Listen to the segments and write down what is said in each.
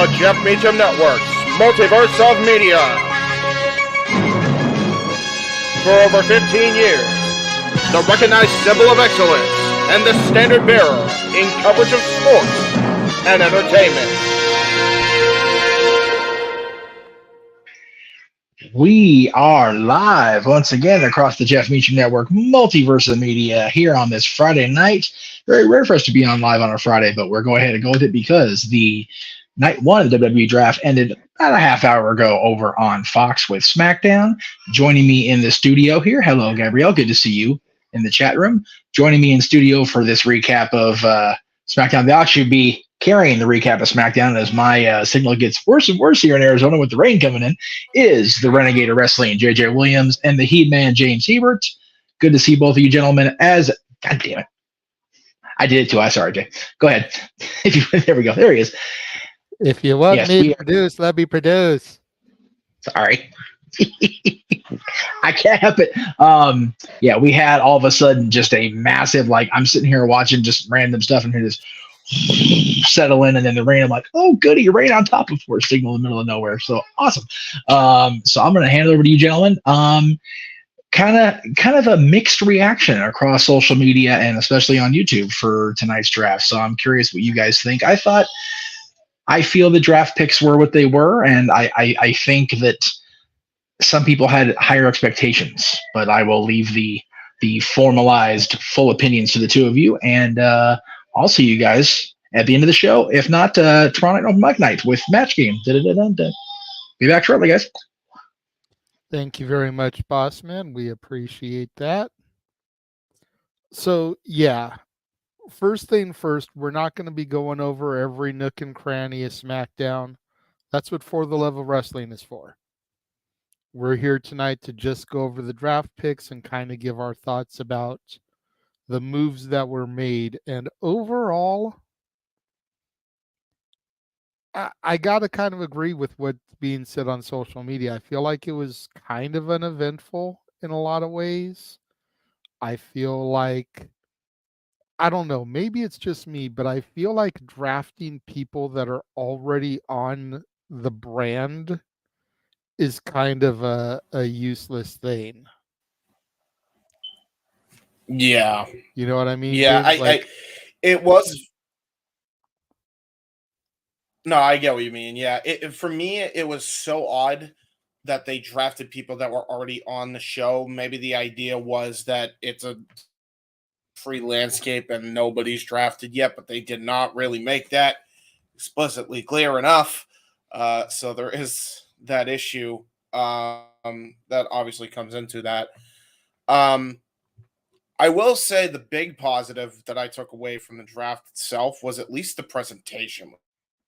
the Jeff Meacham Network's Multiverse of Media. For over 15 years, the recognized symbol of excellence and the standard bearer in coverage of sports and entertainment. We are live once again across the Jeff Meacham Network Multiverse of Media here on this Friday night. Very rare for us to be on live on a Friday, but we're going ahead and go with it because the night one of the WWE Draft ended about a half hour ago over on Fox with SmackDown. Joining me in the studio here, hello, Gabrielle. Good to see you in the chat room. Joining me in studio for this recap of SmackDown. They'll actually be carrying the recap of SmackDown as my signal gets worse and worse here in Arizona with the rain coming in, is the Renegade of Wrestling, JJ Williams, and the He-Man, James Hebert. Good to see both of you gentlemen as, God damn it. I did it too. I'm sorry, Jay. Go ahead. There we go. There he is. If you want me to produce, let me produce. Sorry. I can't help it. Yeah, we had all of a sudden just a massive, like, I'm sitting here watching just random stuff and hear this settle in, and then the rain. I'm like, oh, goody, rain on top of Force Signal in the middle of nowhere. So awesome. So I'm going to hand it over to you, gentlemen. Kind of a mixed reaction across social media and especially on YouTube for tonight's draft. So I'm curious what you guys think. I feel the draft picks were what they were, and I think that some people had higher expectations, but I will leave the formalized full opinions to the two of you, and I'll see you guys at the end of the show. If not, tomorrow night, open mic night with Match Game. Be back shortly, guys. Thank you very much, Boss Man. We appreciate that. So, yeah. First thing first, we're not going to be going over every nook and cranny of SmackDown. That's what For the Love of Wrestling is for. We're here tonight to just go over the draft picks and kind of give our thoughts about the moves that were made. And overall, I got to kind of agree with what's being said on social media. I feel like it was kind of uneventful in a lot of ways. I feel like, I don't know, maybe it's just me, but I feel like drafting people that are already on the brand is kind of a useless thing. Yeah. You know what I mean? Yeah, it was. No, I get what you mean. Yeah, for me, it was so odd that they drafted people that were already on the show. Maybe the idea was that it's a free landscape and nobody's drafted yet, but they did not really make that explicitly clear enough. So there is that issue that obviously comes into that. I will say the big positive that I took away from the draft itself was at least the presentation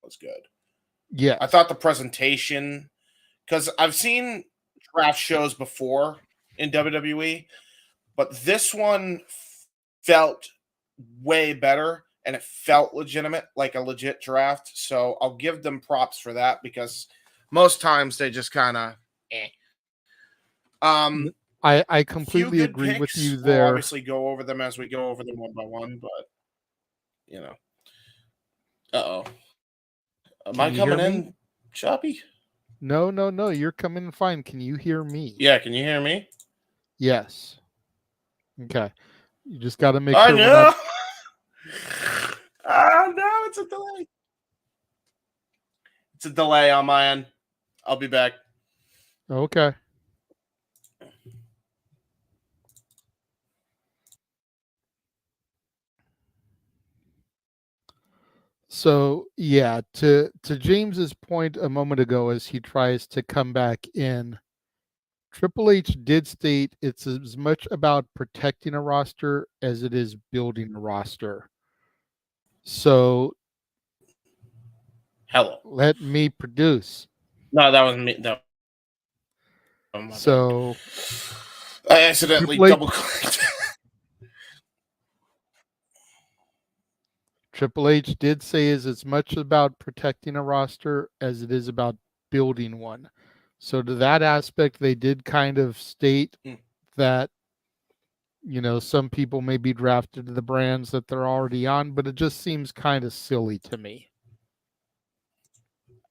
was good. Yeah, I thought the presentation, because I've seen draft shows before in WWE, but this one felt way better and it felt legitimate, like a legit draft. So I'll give them props for that, because most times they just kind of I completely agree with you there. We'll obviously go over them as we go over them one by one, but you know. Uh-oh. Am I coming in choppy? No. You're coming fine. Can you hear me? Yeah, can you hear me? Yes. Okay. You just got to make sure. Oh, no. Oh, no, it's a delay. It's a delay on my end. I'll be back. Okay. So, yeah, to James's point a moment ago as he tries to come back in, Triple H did state it's as much about protecting a roster as it is building a roster. So, hello. Let me produce. No, that was me. No. So, I accidentally double-clicked. Triple H did say is as much about protecting a roster as it is about building one. So to that aspect, they did kind of state that, you know, some people may be drafted to the brands that they're already on, but it just seems kind of silly to me.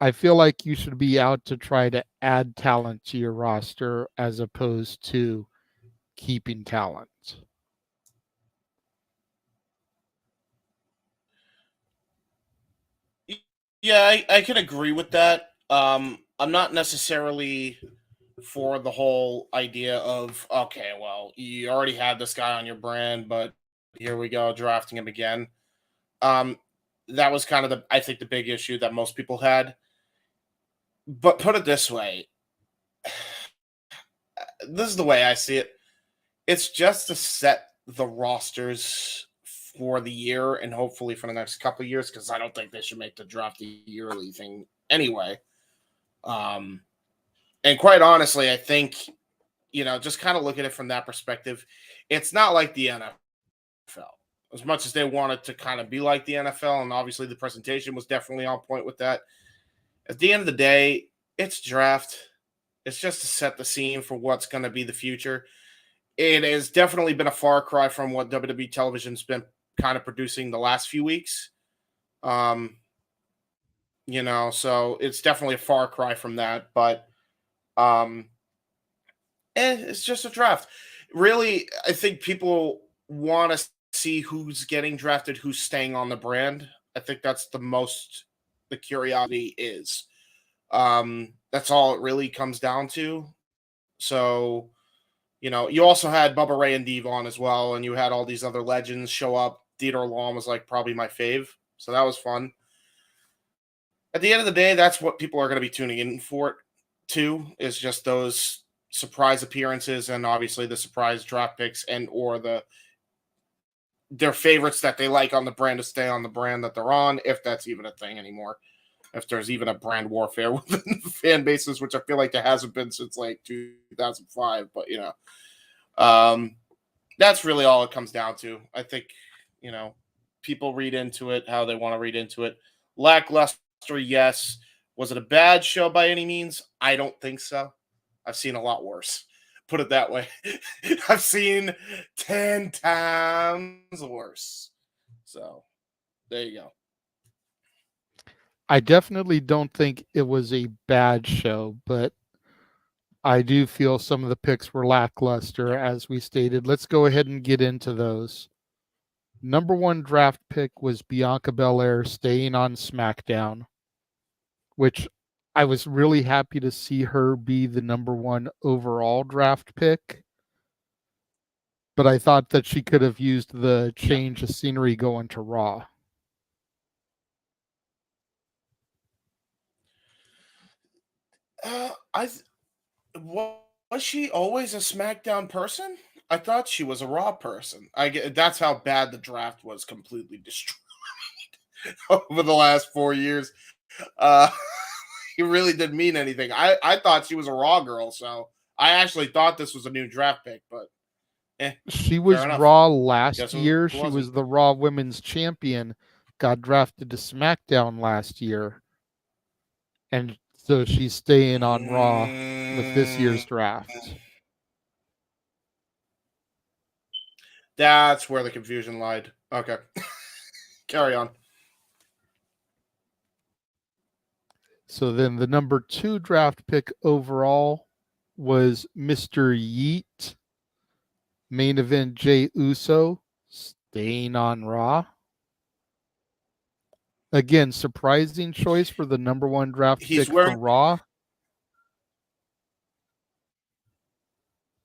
I feel like you should be out to try to add talent to your roster as opposed to keeping talent. Yeah, I can agree with that. I'm not necessarily for the whole idea of, okay, well, you already had this guy on your brand, but here we go, drafting him again. Um, that was kind of I think the big issue that most people had. But put it this way, this is the way I see it. It's just to set the rosters for the year and hopefully for the next couple of years, because I don't think they should make the draft a yearly thing anyway. And quite honestly, I think, just kind of look at it from that perspective. It's not like the NFL. As much as they wanted to kind of be like the NFL, and obviously the presentation was definitely on point with that. At the end of the day, it's draft. It's just to set the scene for what's going to be the future. It has definitely been a far cry from what WWE television's been kind of producing the last few weeks. So it's definitely a far cry from that, but it's just a draft. Really, I think people want to see who's getting drafted, who's staying on the brand. I think that's the curiosity is. That's all it really comes down to. So, you also had Bubba Ray and Devon as well, and you had all these other legends show up. Dieter Lom was like probably my fave, so that was fun. At the end of the day, that's what people are going to be tuning in for too, is just those surprise appearances and obviously the surprise draft picks and or their favorites that they like on the brand to stay on the brand that they're on, if that's even a thing anymore. If there's even a brand warfare within the fan bases, which I feel like there hasn't been since like 2005, but that's really all it comes down to. I think, people read into it how they want to read into it. Lackluster, yes. Was it a bad show by any means? I don't think so. I've seen a lot worse. Put it that way. I've seen 10 times worse. So there you go. I definitely don't think it was a bad show, but I do feel some of the picks were lackluster, as we stated. Let's go ahead and get into those. Number 1 draft pick was Bianca Belair staying on SmackDown, which I was really happy to see her be the number 1 overall draft pick. But I thought that she could have used the change of scenery going to Raw. Was she always a SmackDown person? I thought she was a Raw person. That's how bad the draft was completely destroyed over the last 4 years. It really didn't mean anything. I thought she was a Raw girl, so I actually thought this was a new draft pick, but she was Raw last year. She wasn't. was the Raw Women's Champion, got drafted to SmackDown last year. And so she's staying on Raw with this year's draft. That's where the confusion lied. Okay. Carry on. So then the number 2 draft pick overall was Mr. Yeet. Main event Jey Uso staying on Raw. Again, surprising choice for the number 1 draft pick for Raw.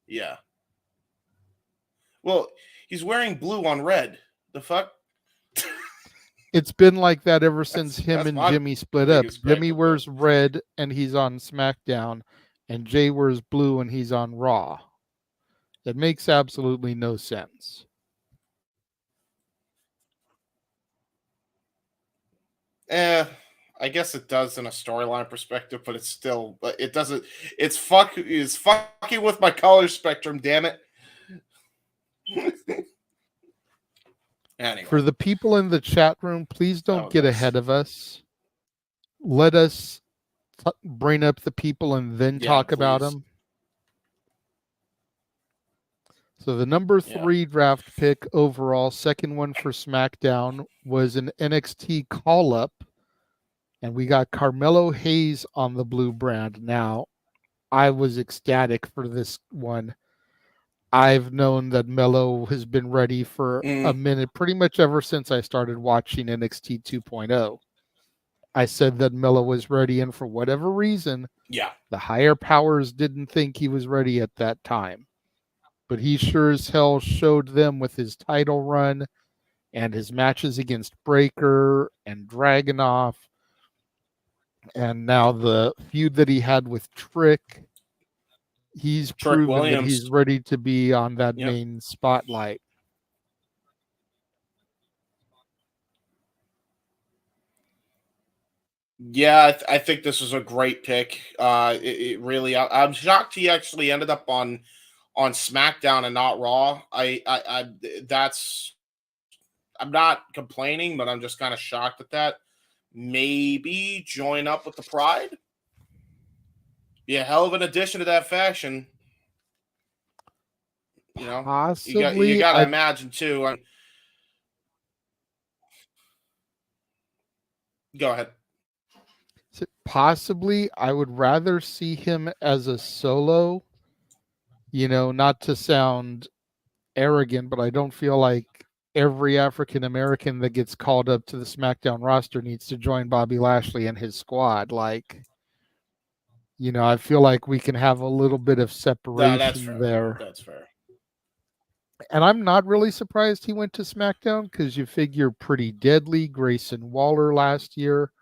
Yeah. Well, he's wearing blue on red. The fuck? It's been like that ever since him and Jimmy split up. Jimmy wears red and he's on SmackDown, and Jey wears blue and he's on Raw. It makes absolutely no sense. I guess it does in a storyline perspective, but it doesn't. It's fucking with my color spectrum, damn it. Anyway. For the people in the chat room, please don't get ahead of us. Let us bring up the people and then talk about them. So the number 3 draft pick overall, second one for SmackDown, was an NXT call-up, and we got Carmelo Hayes on the blue brand. Now, I was ecstatic for this one. I've known that Melo has been ready for a minute, pretty much ever since I started watching NXT 2.0. I said that Melo was ready, and for whatever reason, the higher powers didn't think he was ready at that time. But he sure as hell showed them with his title run and his matches against Breaker and Dragunov, and now the feud that he had with Trick. He's proven that he's ready to be on that main spotlight. Yeah, I think this is a great pick. It really, I'm shocked he actually ended up on SmackDown and not Raw. That's, I'm not complaining, but I'm just kind of shocked at that. Maybe join up with the Pride. Be a hell of an addition to that faction. You know, possibly. You got to imagine too. Go ahead. Possibly, I would rather see him as a solo. You know, not to sound arrogant, but I don't feel like every African American that gets called up to the SmackDown roster needs to join Bobby Lashley and his squad. Like, you know, I feel like we can have a little bit of separation there. That's fair. And I'm not really surprised he went to SmackDown, because you figure Pretty Deadly, Grayson Waller last year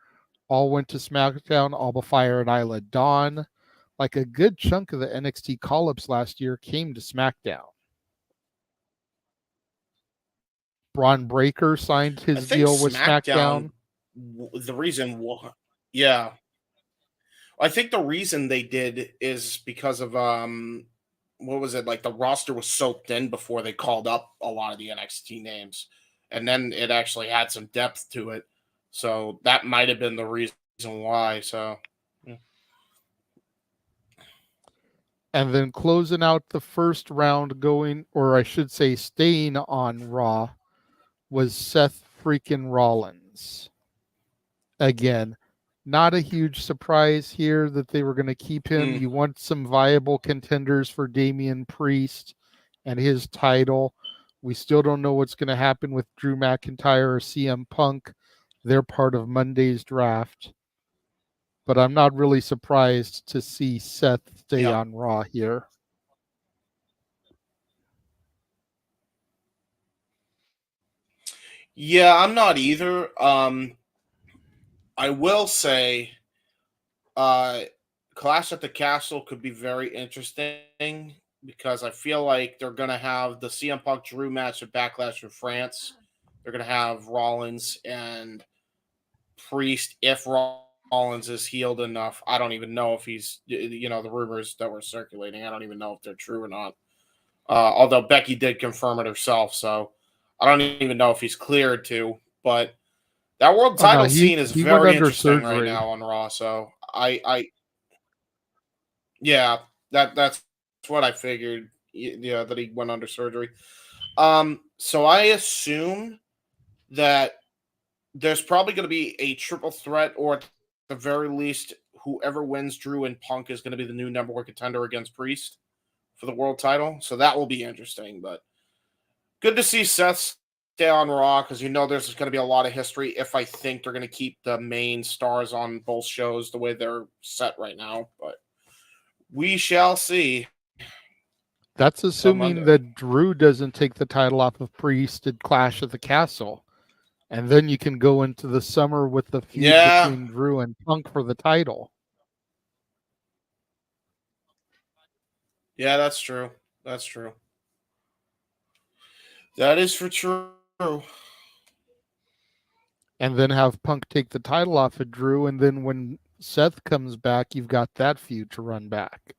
all went to SmackDown, Alba Fire and Isla Dawn. Like, a good chunk of the NXT call-ups last year came to SmackDown. Braun Breaker signed his deal with SmackDown. The reason, yeah, I think the reason they did is because of what was it, like the roster was so thin before they called up a lot of the NXT names, and then it actually had some depth to it. So that might have been the reason why. So, yeah. And then closing out the first round, going, or I should say staying on Raw, was Seth freaking Rollins. Again, not a huge surprise here that they were going to keep him. You want some viable contenders for Damian Priest and his title. We still don't know what's going to happen with Drew McIntyre or CM Punk. They're part of Monday's draft. But I'm not really surprised to see Seth stay on Raw here. Yeah, I'm not either. I will say Clash at the Castle could be very interesting, because I feel like they're going to have the CM Punk Drew match at Backlash in France. They're going to have Rollins and Priest if Rollins is healed enough. I don't even know if he's, the rumors that were circulating, I don't even know if they're true or not. Although Becky did confirm it herself, so I don't even know if he's cleared to. But that world title scene is very interesting right now on Raw. So yeah, that's what I figured. Yeah, that he went under surgery. So I assume that there's probably going to be a triple threat, or at the very least, whoever wins Drew and Punk is going to be the new number one contender against Priest for the world title. So that will be interesting. But good to see Seth stay on Raw, because there's going to be a lot of history if I think they're going to keep the main stars on both shows the way they're set right now. But we shall see. That's assuming that Drew doesn't take the title off of Priest at Clash at the Castle. And then you can go into the summer with the feud between Drew and Punk for the title. Yeah, that's true. That's true. That is for true. And then have Punk take the title off of Drew, and then when Seth comes back, you've got that feud to run back.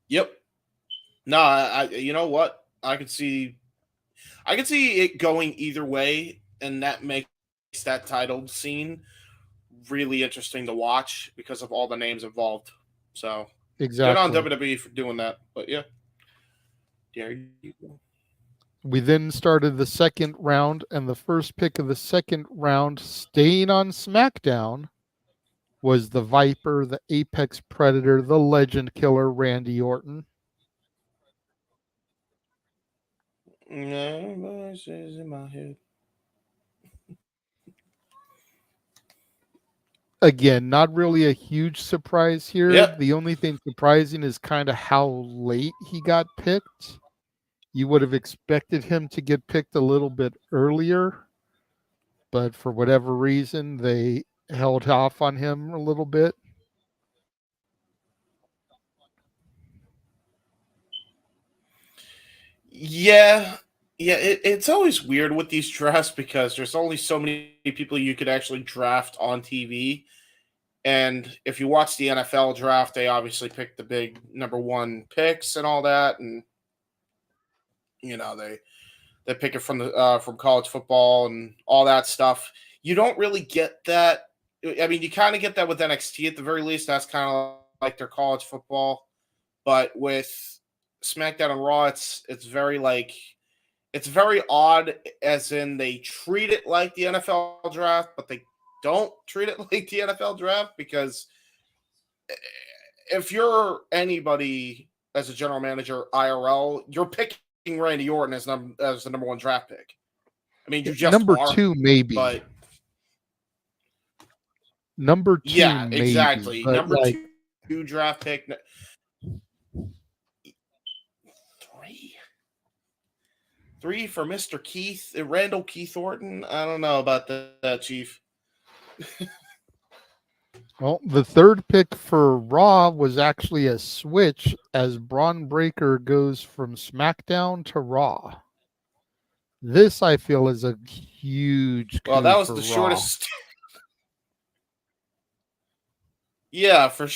Yep. No, I you know what? I could see it going either way, and that makes that title scene really interesting to watch because of all the names involved. So exactly, good on WWE for doing that. But yeah, there you go. We then started the second round, and the first pick of the second round, staying on SmackDown, was the Viper, the Apex Predator, the Legend Killer, Randy Orton. No voices in my head. Again, not really a huge surprise here. Yep. The only thing surprising is kind of how late he got picked. You would have expected him to get picked a little bit earlier, but for whatever reason, they held off on him a little bit. Yeah. Yeah, it's always weird with these drafts because there's only so many people you could actually draft on TV. And if you watch the NFL draft, they obviously pick the big number one picks and all that. And, they pick it from college football and all that stuff. You don't really get that. I mean, you kind of get that with NXT at the very least. That's kind of like their college football. But with SmackDown and Raw, it's very odd, as in they treat it like the NFL draft, but they don't treat it like the NFL draft, because if you're anybody as a general manager IRL, you're picking Randy Orton as the number one draft pick. I mean, you just number are, 2, maybe. but number 2, yeah, maybe, exactly. but Number like, two draft pick. Three for Mr. Randall Keith Orton. I don't know about that, Chief. well, the third pick for Raw was actually a switch, as Braun Breaker goes from SmackDown to Raw. This, I feel, is a huge coup. Well, that was for the Raw. shortest. Yeah, for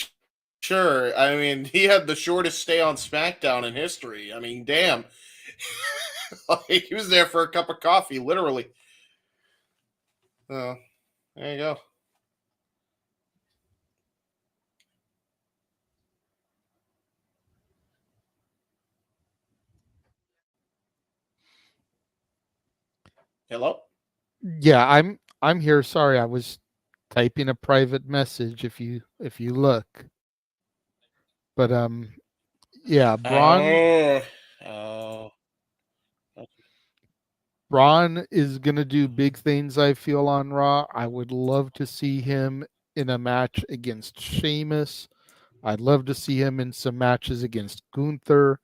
sure. I mean, he had the shortest stay on SmackDown in history. I mean, damn. Like, he was there for a cup of coffee, literally. Oh, there you go. Hello? Yeah, I'm here. Sorry, I was typing a private message if you look. But yeah, Braun is gonna do big things, I feel, on Raw. I would love to see him in a match against Sheamus. I'd love to see him in some matches against Gunther.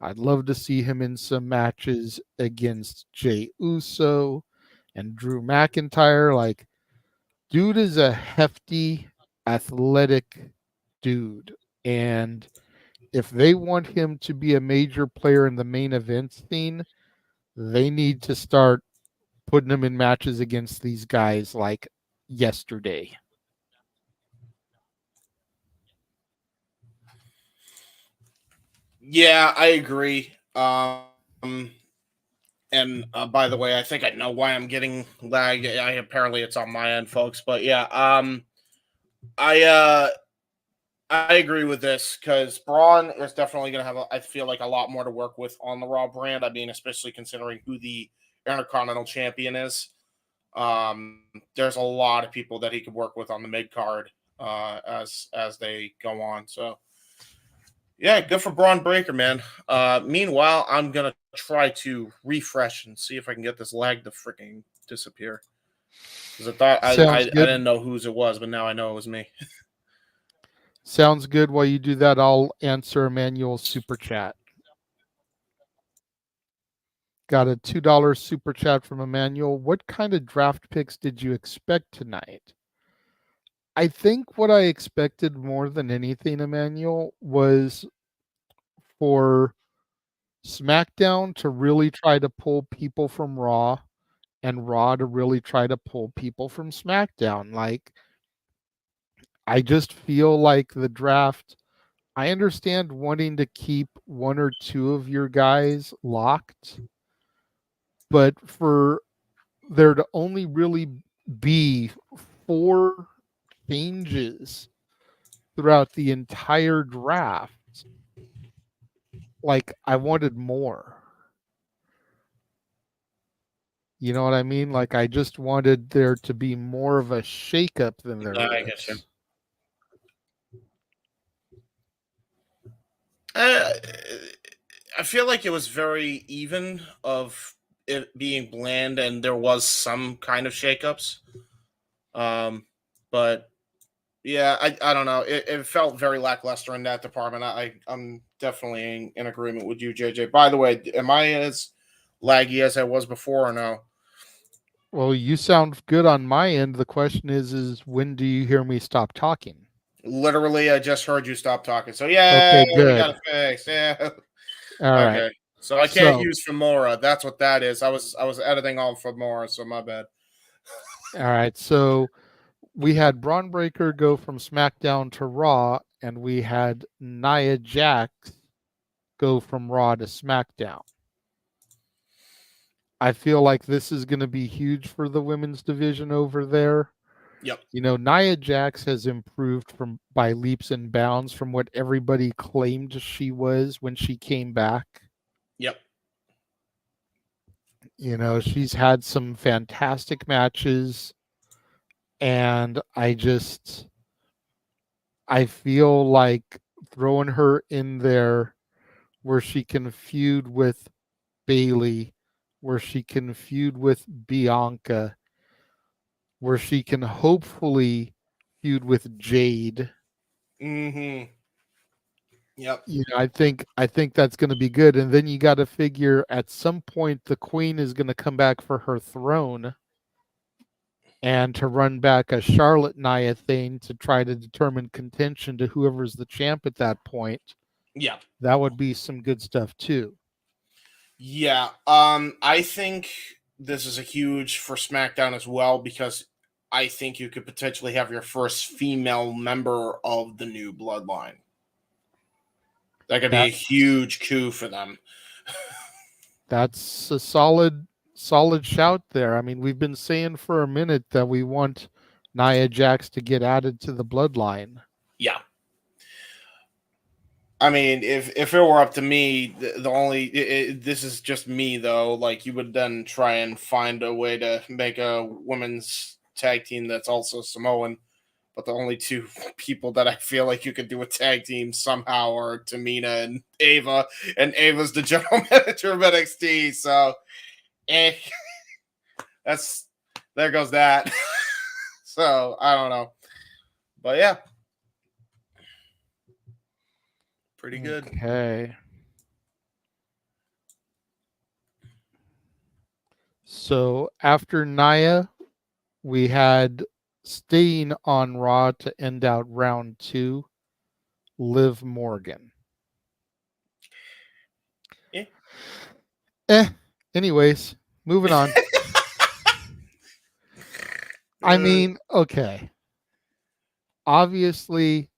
I'd love to see him in some matches against Jey Uso and Drew McIntyre. Like, dude is a hefty, athletic dude. And if they want him to be a major player in the main event scene, they need to start putting him in matches against these guys like yesterday. Yeah, I agree. And by the way, I think I know why I'm getting lag. Apparently it's on my end, folks. But yeah, I agree with this, because Braun is definitely going to have, I feel like, a lot more to work with on the Raw brand. I mean, especially considering who the Intercontinental Champion is. There's a lot of people that he could work with on the mid card as they go on. So yeah, good for Braun Breaker, man. Meanwhile, I'm gonna try to refresh and see if I can get this lag to freaking disappear. Because I thought I didn't know whose it was, but now I know it was me. Sounds good. While you do that, I'll answer Emmanuel's super chat. Got a $2 super chat from Emmanuel. What kind of draft picks did you expect tonight? I think what I expected more than anything, Emmanuel, was for SmackDown to really try to pull people from Raw, and Raw to really try to pull people from SmackDown. Like, I just feel like the draft, I understand wanting to keep one or two of your guys locked, but for there to only really be 4 changes throughout the entire draft, like, I wanted more. You know what I mean? Like, I just wanted there to be more of a shakeup than there I get you. was. I feel like it was very even of it being bland, and there was some kind of shakeups. But yeah, I don't know. It felt very lackluster in that department. I'm definitely in agreement with you, JJ. By the way, am I as laggy as I was before or no? Well, you sound good on my end. The question is when do you hear me stop talking? Literally, I just heard you stop talking. So yeah, Okay, we got good. it fixed. Yeah. All right. Okay. So I can't So, use Femora. That's what that is. I was editing on Femora, so my bad. all right. So we had Braun Breaker go from SmackDown to Raw, and we had Nia Jax go from Raw to SmackDown. I feel like this is going to be huge for the women's division over there. Yep. You know, Nia Jax has improved from by leaps and bounds from what everybody claimed she was when she came back. Yep. You know, she's had some fantastic matches, and I feel like throwing her in there where she can feud with Bailey, where she can feud with Bianca, where she can hopefully feud with Jade. Mm-hmm. Yep. You know, I think that's going to be good. And then you got to figure at some point the Queen is going to come back for her throne, and to run back a Charlotte Nia thing to try to determine contention to whoever's the champ at that point. Yep. That would be some good stuff too. Yeah. I think this is a huge for SmackDown as well because I think you could potentially have your first female member of the new bloodline. That could be a That huge coup for them. that's a solid shout there. I mean, we've been saying for a minute that we want Nia Jax to get added to the bloodline. Yeah. I mean, if it were up to me, the only this is just me though. Like you would then try and find a way to make a women's tag team that's also Samoan. But the only two people that I feel like you could do a tag team somehow are Tamina and Ava, and Ava's the general manager of NXT. So, that's there goes that. So I don't know, but yeah. Pretty good. Okay. So after Nia, we had staying on Raw to end out round 2, Liv Morgan. Yeah. Anyways, moving on. I mean, okay. Obviously,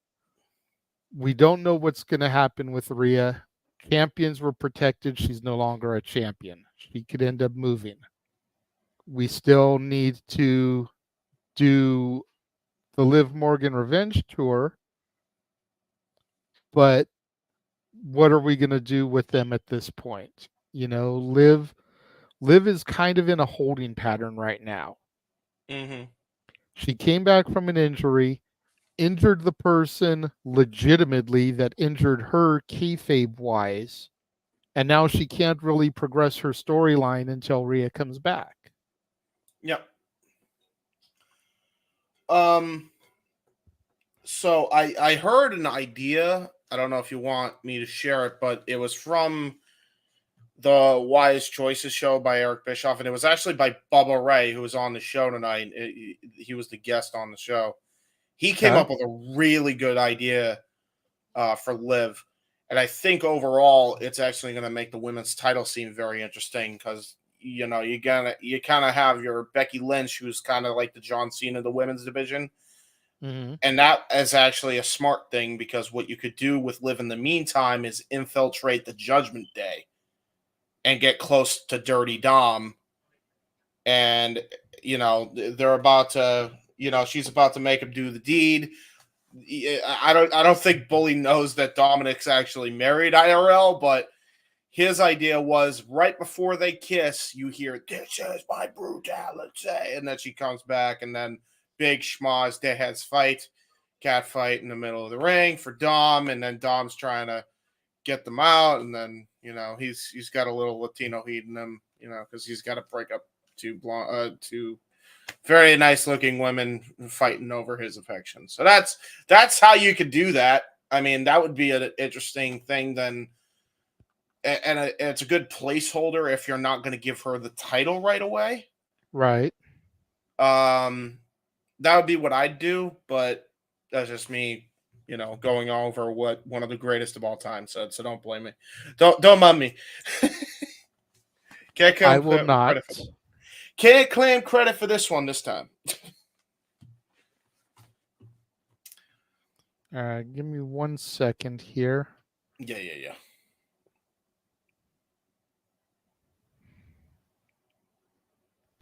we don't know what's going to happen with Rhea. Champions were protected. She's no longer a champion. She could end up moving. We still need to do the Liv Morgan Revenge Tour, but what are we going to do with them at this point? You know, Liv is kind of in a holding pattern right now. Mm-hmm. She came back from an injury, injured the person legitimately that injured her kayfabe wise, and now she can't really progress her storyline until Rhea comes back. Yep. So I heard an idea. I don't know if you want me to share it, but it was from the Wise Choices show by Eric Bischoff, and it was actually by Bubba Ray, who was on the show tonight. He was the guest on the show. He came Okay. up with a really good idea for Liv, and I think overall it's actually going to make the women's title scene very interesting because you know you kind of have your Becky Lynch, who's kind of like the John Cena of the women's division. Mm-hmm. And that is actually a smart thing because what you could do with Liv in the meantime is infiltrate the Judgment Day and get close to Dirty Dom. And, you know, they're about to, you know, she's about to make him do the deed. I don't think Bully knows that Dominic's actually married IRL, but his idea was right before they kiss, you hear, "This is my brutality," and then she comes back, and then big schmoz deadheads fight, cat fight in the middle of the ring for Dom, and then Dom's trying to get them out, and then he's got a little Latino heat in him, because he's got to break up two very nice looking women fighting over his affection. So that's how you could do that. I mean, that would be an interesting thing then. And it's a good placeholder if you're not going to give her the title right away. Right. That would be what I'd do, but that's just me, going over what one of the greatest of all time said. So don't blame me. Don't mind me. I will not. Can't claim credit for this one this time. All right, give me 1 second here. Yeah.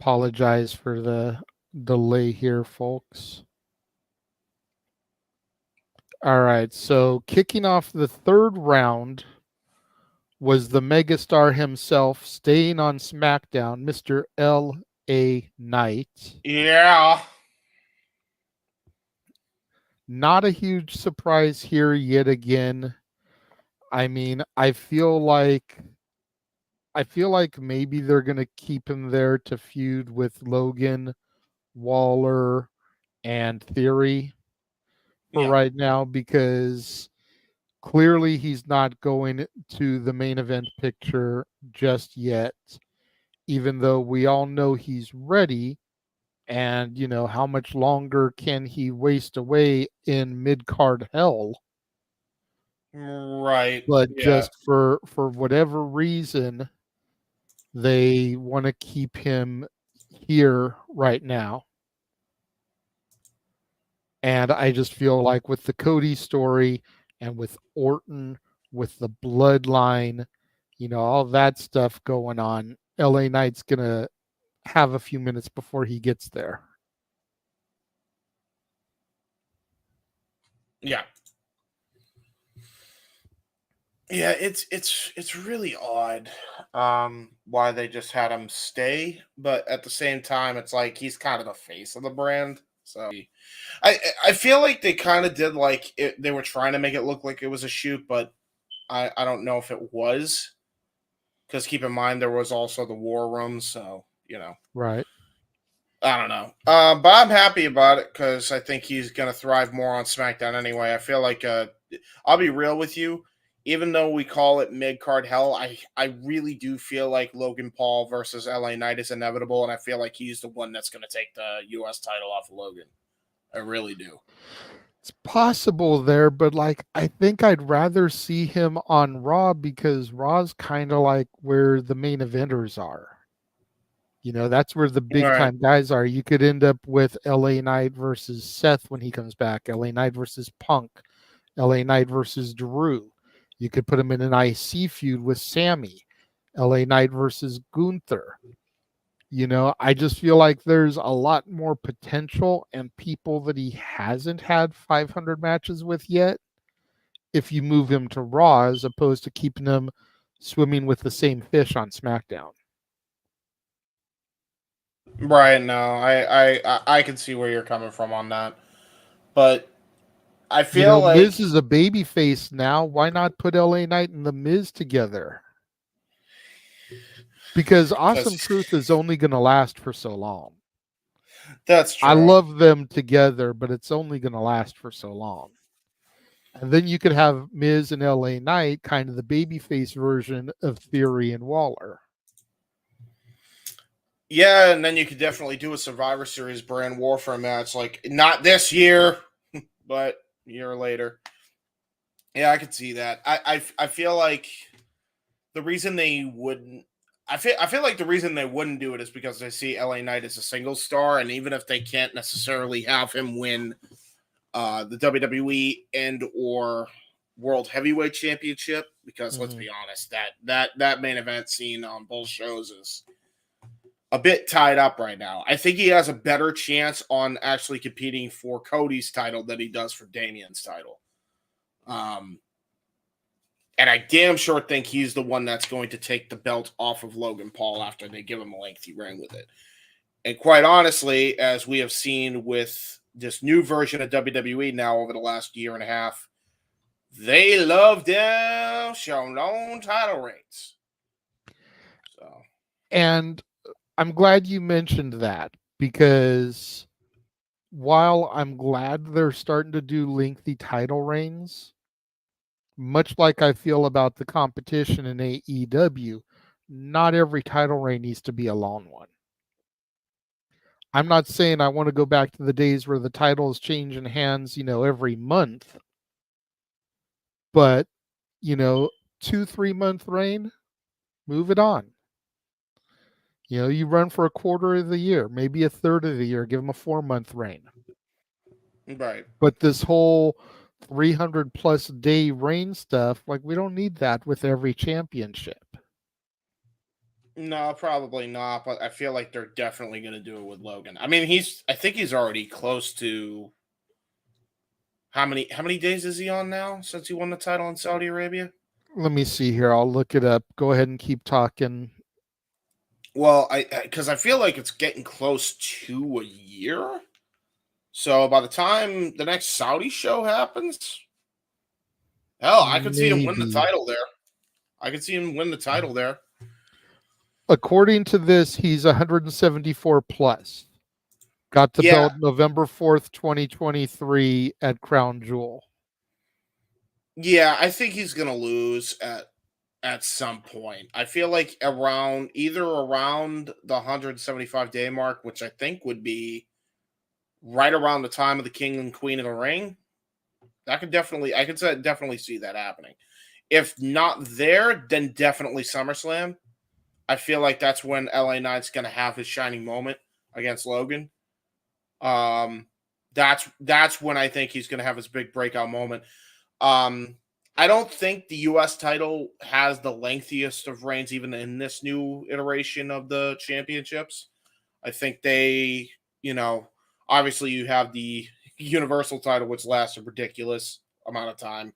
Apologize for the delay here, folks. All right, so kicking off the third round was the megastar himself, staying on SmackDown, Mr. L.A. Knight. Yeah. Not a huge surprise here yet again. I mean, I feel like maybe they're going to keep him there to feud with Logan, Waller, and Theory for right now, because clearly he's not going to the main event picture just yet, even though we all know he's ready. And, how much longer can he waste away in mid-card hell? Right. But just for whatever reason, they want to keep him here right now. And I just feel like with the Cody story and with Orton, with the bloodline, all that stuff going on, LA Knight's going to have a few minutes before he gets there. Yeah. Yeah, it's really odd why they just had him stay, but at the same time it's like he's kind of the face of the brand. So I feel like they kind of did like it, they were trying to make it look like it was a shoot, but I don't know if it was, because keep in mind there was also the war room, so Right. I don't know. But I'm happy about it because I think he's going to thrive more on SmackDown anyway. I feel like I'll be real with you. Even though we call it mid-card hell, I really do feel like Logan Paul versus LA Knight is inevitable, and I feel like he's the one that's going to take the U.S. title off of Logan. I really do. It's possible there, but I think I'd rather see him on Raw, because Raw's kind of like where the main eventers are. That's where the big time guys are. You could end up with LA Knight versus Seth when he comes back, LA Knight versus Punk, LA Knight versus Drew. You could put him in an IC feud with Sammy, LA Knight versus Gunther. I just feel like there's a lot more potential and people that he hasn't had 500 matches with yet if you move him to Raw, as opposed to keeping him swimming with the same fish on SmackDown. Right, no, I can see where you're coming from on that, but I feel like Miz is a baby face now. Why not put LA Knight and the Miz together? Because Awesome Truth is only going to last for so long. That's true. I love them together, but it's only going to last for so long. And then you could have Miz and LA Knight, kind of the babyface version of Theory and Waller. Yeah, and then you could definitely do a Survivor Series brand warfare match, like not this year, but a year later. Yeah, I could see that. I feel like the reason they wouldn't. I feel like the reason they wouldn't do it is because they see LA Knight as a single star, and even if they can't necessarily have him win the WWE and or World Heavyweight Championship, because let's be honest, that main event scene on both shows is a bit tied up right now. I think he has a better chance on actually competing for Cody's title than he does for Damian's title. And I damn sure think he's the one that's going to take the belt off of Logan Paul after they give him a lengthy reign with it. And quite honestly, as we have seen with this new version of WWE now over the last year and a half, they love them showing long title reigns. So, And I'm glad you mentioned that, because while I'm glad they're starting to do lengthy title reigns, much like I feel about the competition in AEW, not every title reign needs to be a long one. I'm not saying I want to go back to the days where the titles change in hands, every month. But, 2-3 month reign, move it on. You run for a quarter of the year, maybe a third of the year, give them a 4-month reign. right. But this whole 300 plus day reign stuff, like, we don't need that with every championship. No, probably not. But I feel like they're definitely going to do it with Logan. I mean, I think he's already close to how many days is he on now since he won the title in Saudi Arabia? Let me see here. I'll look it up. Go ahead and keep talking. Well, because I feel like it's getting close to a year. So by the time the next Saudi show happens, hell, I could see him win the Maybe. title there. I could see him win the title there. According to this, he's 174 plus. Got the belt November 4th, 2023 at Crown Jewel. Yeah, I think he's going to lose at some point. I feel like either around the 175 day mark, which I think would be right around the time of the King and Queen of the Ring. I could definitely see that happening. If not there, then definitely SummerSlam. I feel like that's when LA Knight's going to have his shining moment against Logan. That's when I think he's going to have his big breakout moment. I don't think the U.S. title has the lengthiest of reigns, even in this new iteration of the championships. I think they, obviously you have the Universal title, which lasts a ridiculous amount of time.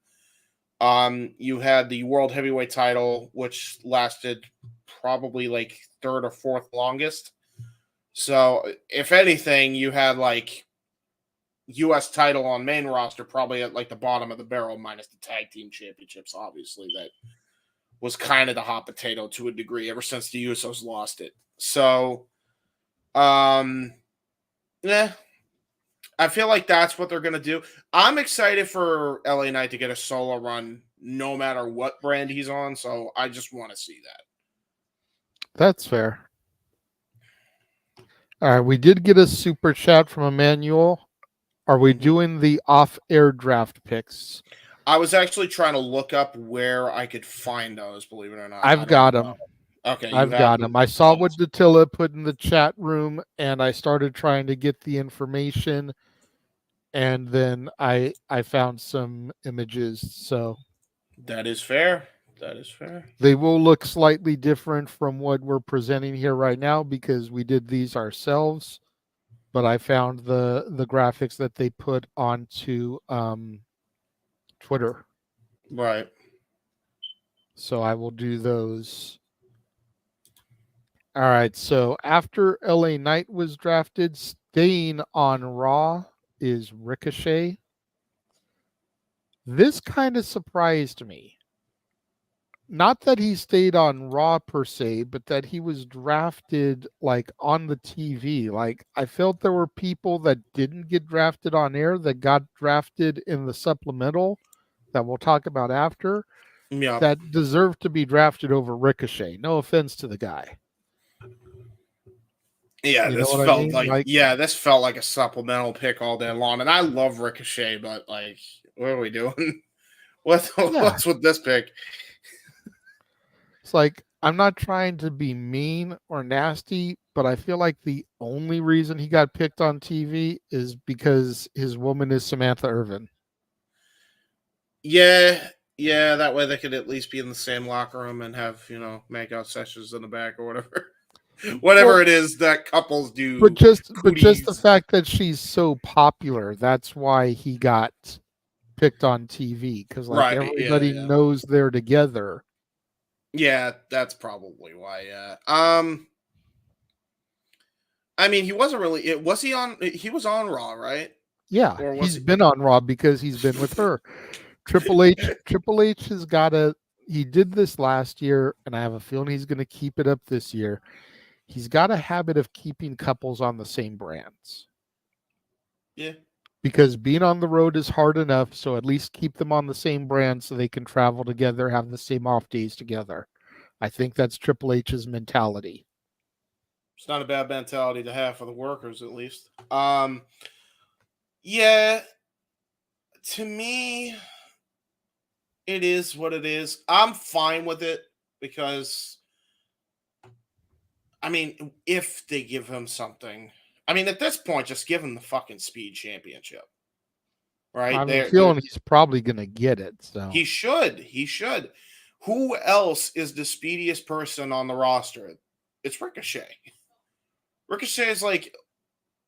You had the World Heavyweight title, which lasted probably like third or fourth longest. So if anything, you had like U.S. title on main roster probably at like the bottom of the barrel, minus the tag team championships, obviously. That was kind of the hot potato to a degree ever since the Usos lost it. So, I feel like that's what they're going to do. I'm excited for LA Knight to get a solo run no matter what brand he's on, so I just want to see that. That's fair. All right, we did get a super chat from Emmanuel. Are we doing the off-air draft picks? I was actually trying to look up where I could find those, believe it or not. I've got them. Okay, I've got them. I saw what Dattila put in the chat room, and I started trying to get the information, and then I found some images. So that is fair. That is fair. They will look slightly different from what we're presenting here right now because we did these ourselves. But I found the graphics that they put onto Twitter. Right. So I will do those. All right. So after LA Knight was drafted, staying on Raw is Ricochet. This kind of surprised me. Not that he stayed on Raw per se, but that he was drafted like on the TV. Like I felt there were people that didn't get drafted on air that got drafted in the supplemental that we'll talk about after. Yeah. That deserved to be drafted over Ricochet. No offense to the guy. Yeah, this felt this felt like a supplemental pick all day long. And I love Ricochet, but like, what are we doing? What's with this pick? It's like, I'm not trying to be mean or nasty, but I feel like the only reason he got picked on TV is because his woman is Samantha Irvin. Yeah, that way they could at least be in the same locker room and have, makeout sessions in the back or whatever. Whatever it is that couples do. But just the fact that she's so popular, that's why he got picked on TV because Right, everybody yeah. knows they're together. Yeah, that's probably why. Yeah. I mean, he wasn't really. Was he on? He was on Raw, right? Yeah, Or was he's he? been on Raw because he's been with her. Triple H has got to. He did this last year, and I have a feeling he's going to keep it up this year. He's got a habit of keeping couples on the same brands. Yeah. Because being on the road is hard enough, so at least keep them on the same brand so they can travel together, have the same off days together. I think that's Triple H's mentality. It's not a bad mentality to have for the workers, at least. Yeah. To me, it is what it is. I'm fine with it because, I mean, if they give him something, I mean, at this point, just give him the fucking Speed Championship, I right? have a feeling he's probably going to get it. So he should. He should. Who else is the speediest person on the roster? It's Ricochet. Ricochet is like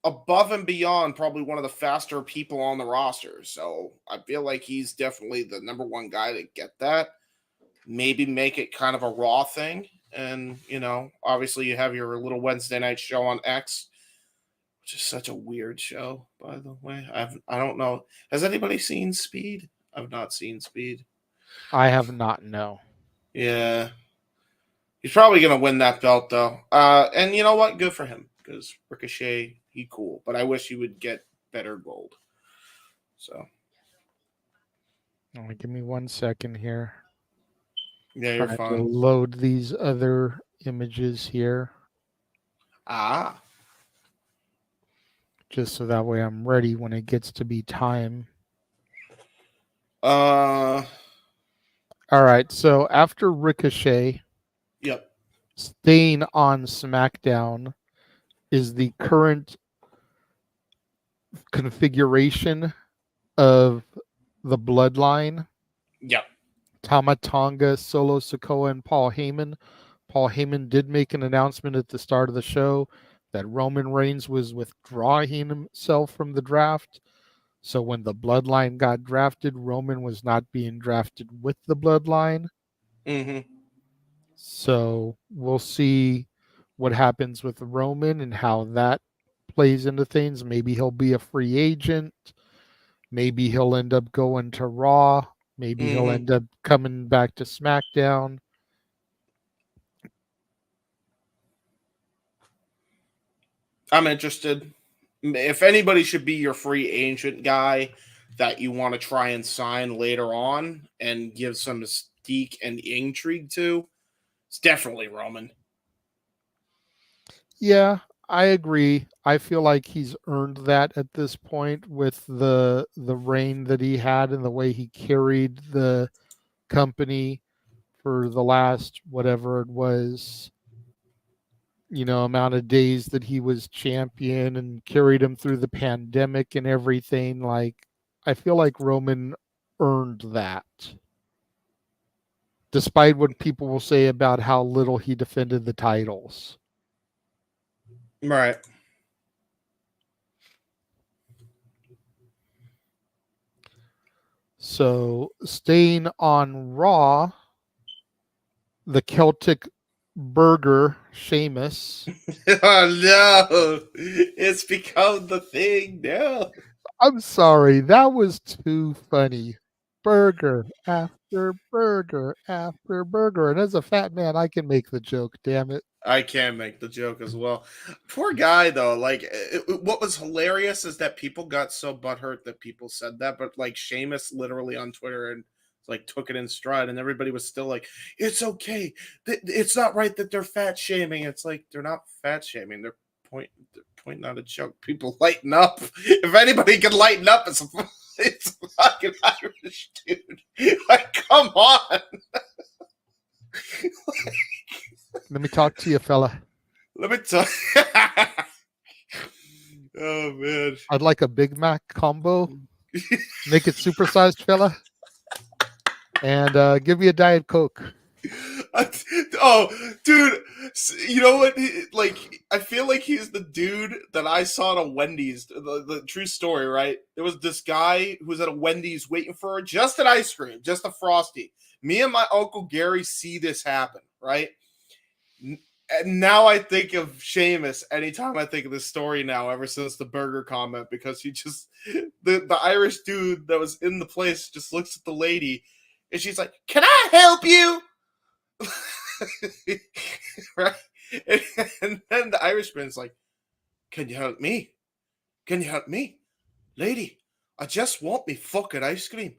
above and beyond probably one of the faster people on the roster. So I feel like he's definitely the number one guy to get that. Maybe make it kind of a Raw thing. And, you know, obviously you have your little Wednesday night show on X, which is such a weird show, by the way. I don't know. Has anybody seen Speed? I've not seen Speed. I have not, no. Yeah. He's probably going to win that belt, though. And you know what? Good for him. Because Ricochet, he cool. But I wish he would get better gold. So. Give me 1 second here. Yeah, you're Trying fine. to load these other images here. Just so that way I'm ready when it gets to be time. All right. So after Ricochet, yep, staying on SmackDown is the current configuration of the Bloodline. Yep. Tama Tonga, Solo Sikoa, and Paul Heyman. Paul Heyman did make an announcement at the start of the show that Roman Reigns was withdrawing himself from the draft. So when the Bloodline got drafted, Roman was not being drafted with the Bloodline. Mm-hmm. So we'll see what happens with Roman and how that plays into things. Maybe he'll be a free agent. Maybe he'll end up going to Raw. Maybe he'll end up coming back to SmackDown. I'm interested. If anybody should be your free agent guy that you want to try and sign later on and give some mystique and intrigue to, it's definitely Roman. Yeah, I agree. I feel like he's earned that at this point with the reign that he had and the way he carried the company for the last whatever it was, amount of days that he was champion and carried him through the pandemic and everything. Like, I feel like Roman earned that. Despite what people will say about how little he defended the titles. Right. So, staying on Raw, the Celtic burger, Sheamus. Oh, no. It's become the thing now. I'm sorry. That was too funny. Burger after burger after burger. And as a fat man, I can make the joke, damn it. I can make the joke as well. Poor guy, though. Like, what was hilarious is that people got so butthurt that people said that, but like Sheamus literally on Twitter and like took it in stride, and everybody was still like, "It's okay. It's not right that they're fat shaming." It's like they're not fat shaming. They're pointing out a joke. People lighten up. If anybody can lighten up, it's fucking Irish dude. Like, come on. Let me talk to you, fella. Let me tell Oh, man. I'd like a Big Mac combo. Make it supersized, fella. And give me a Diet Coke. Oh, dude, you know what? Like, I feel like he's the dude that I saw at a Wendy's. The true story, right? There was this guy who was at a Wendy's waiting for just an ice cream, just a Frosty. Me and my Uncle Gary see this happen, right? And now I think of Sheamus anytime I think of this story now, ever since the burger comment, because he just, the Irish dude that was in the place just looks at the lady and she's like, "Can I help you?" Right? And then the Irishman's like, "Can you help me? Can you help me? Lady, I just want me fucking ice cream."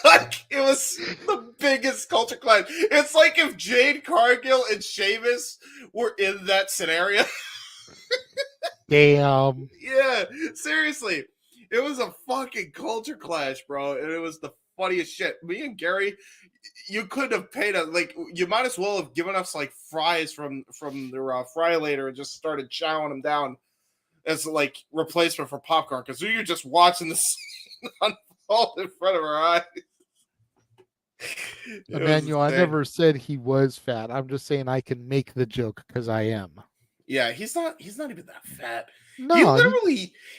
Like, it was the biggest culture clash. It's like if Jade Cargill and Sheamus were in that scenario. Damn. Yeah, seriously. It was a fucking culture clash, bro. And it was the funniest shit. Me and Gary, you could have paid us, like, you might as well have given us like fries from the fry later and just started chowing them down as like replacement for popcorn, because we were just watching the scene unfold in front of our eyes. Emmanuel, I never said he was fat. I'm just saying I can make the joke because I am. Yeah, he's not even that fat. No,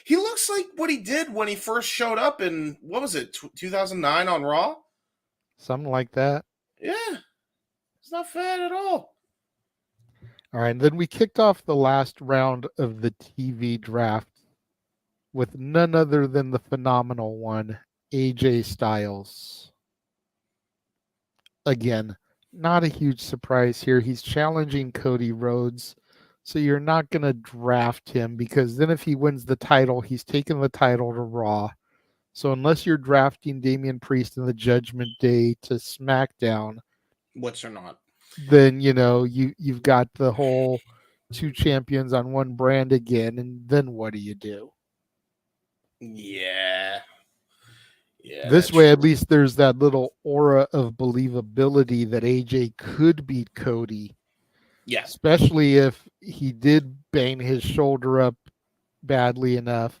he looks like what he did when he first showed up in, what was it, 2009 on Raw? Something like that. Yeah. He's not fat at all. All right, and then we kicked off the last round of the TV draft with none other than the phenomenal one, AJ Styles. Again, not a huge surprise here. He's challenging Cody Rhodes. So you're not going to draft him, because then if he wins the title, he's taking the title to Raw. So unless you're drafting Damian Priest in the Judgment Day to SmackDown, which are not, then you've got the whole two champions on one brand again, and then what do you do? Yeah. This way, at least there's that little aura of believability that AJ could beat Cody. Yeah. Especially if he did bang his shoulder up badly enough.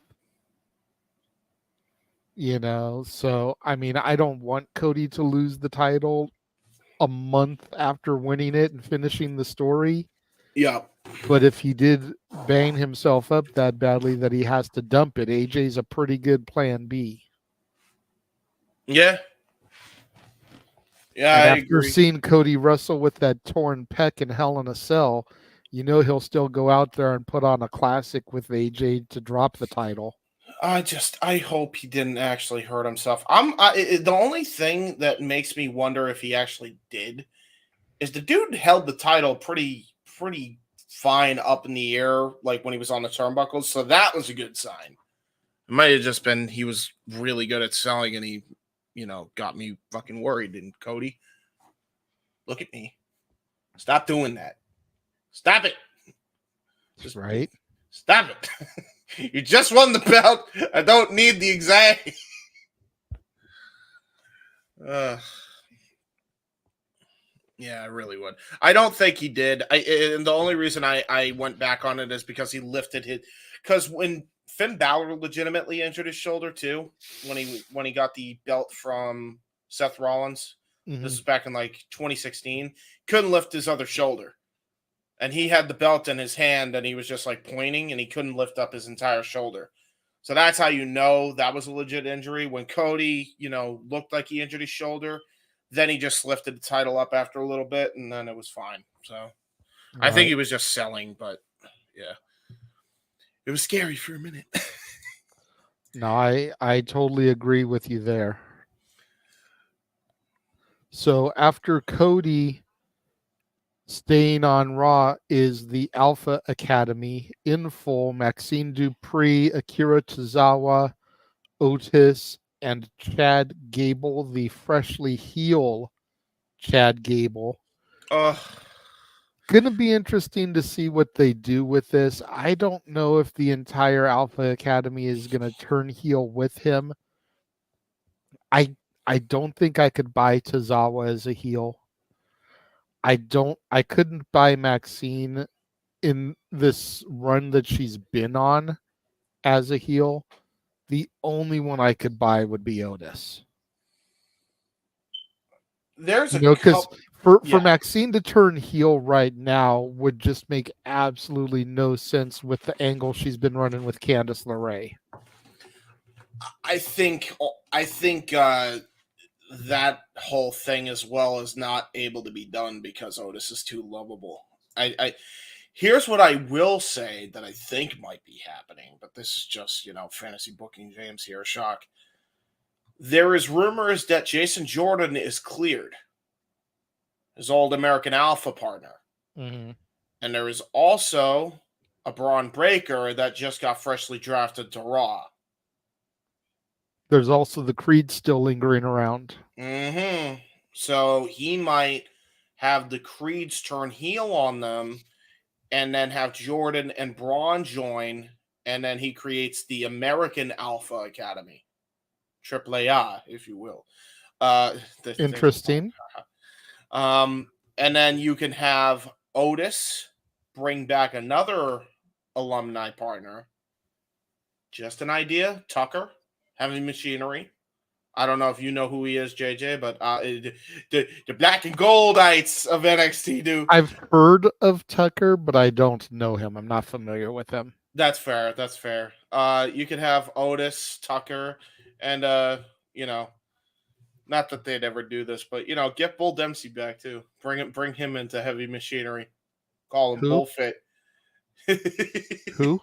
So, I mean, I don't want Cody to lose the title a month after winning it and finishing the story. Yeah. But if he did bang himself up that badly that he has to dump it, AJ's a pretty good plan B. Yeah. Yeah, and I after agree. seeing Cody Russell with that torn pec in Hell in a Cell, he'll still go out there and put on a classic with AJ to drop the title. I hope he didn't actually hurt himself. The only thing that makes me wonder if he actually did is the dude held the title pretty fine up in the air, like when he was on the turnbuckles. So that was a good sign. It might have just been he was really good at selling, and he, got me fucking worried. And Cody, look at me. Stop doing that. Stop it. Just right. Stop it. You just won the belt. I don't need the anxiety. Yeah, I really would. I don't think he did. And the only reason I went back on it is because he lifted his. Because when Finn Balor legitimately injured his shoulder too, when he got the belt from Seth Rollins, this is back in like 2016, couldn't lift his other shoulder. And he had the belt in his hand, and he was just like pointing, and he couldn't lift up his entire shoulder. So that's how that was a legit injury. When Cody, looked like he injured his shoulder, then he just lifted the title up after a little bit, and then it was fine. So I think he was just selling, but yeah. It was scary for a minute. No, I totally agree with you there. So after Cody staying on Raw is the Alpha Academy in full. Maxine Dupree, Akira Tozawa, Otis, and Chad Gable, the freshly heel Chad Gable. Going to be interesting to see what they do with this. I don't know if the entire Alpha Academy is going to turn heel with him. I don't think I could buy Tozawa as a heel. I couldn't buy Maxine in this run that she's been on as a heel. The only one I could buy would be Otis. There's a Because couple. for Maxine to turn heel right now would just make absolutely no sense with the angle she's been running with Candice LeRae. I think that whole thing as well is not able to be done because Otis is too lovable. I here's what I will say that I think might be happening, but this is just, fantasy booking James here, shock. There is rumors that Jason Jordan is cleared, his old American Alpha partner. Mm-hmm. And there is also a Braun Breaker that just got freshly drafted to Raw. There's also the Creed still lingering around. Mm-hmm. So he might have the Creeds turn heel on them and then have Jordan and Braun join, and then he creates the American Alpha Academy. AAA, if you will. Interesting. And then you can have Otis bring back another alumni partner. Just an idea. Tucker, Heavy Machinery. I don't know if you know who he is, JJ, but the black and goldites of NXT do. I've heard of Tucker, but I don't know him. I'm not familiar with him. That's fair. That's fair. You could have Otis, Tucker, and not that they'd ever do this, but get Bull Dempsey back too. Bring him into Heavy Machinery. Call him Bullfit. Who?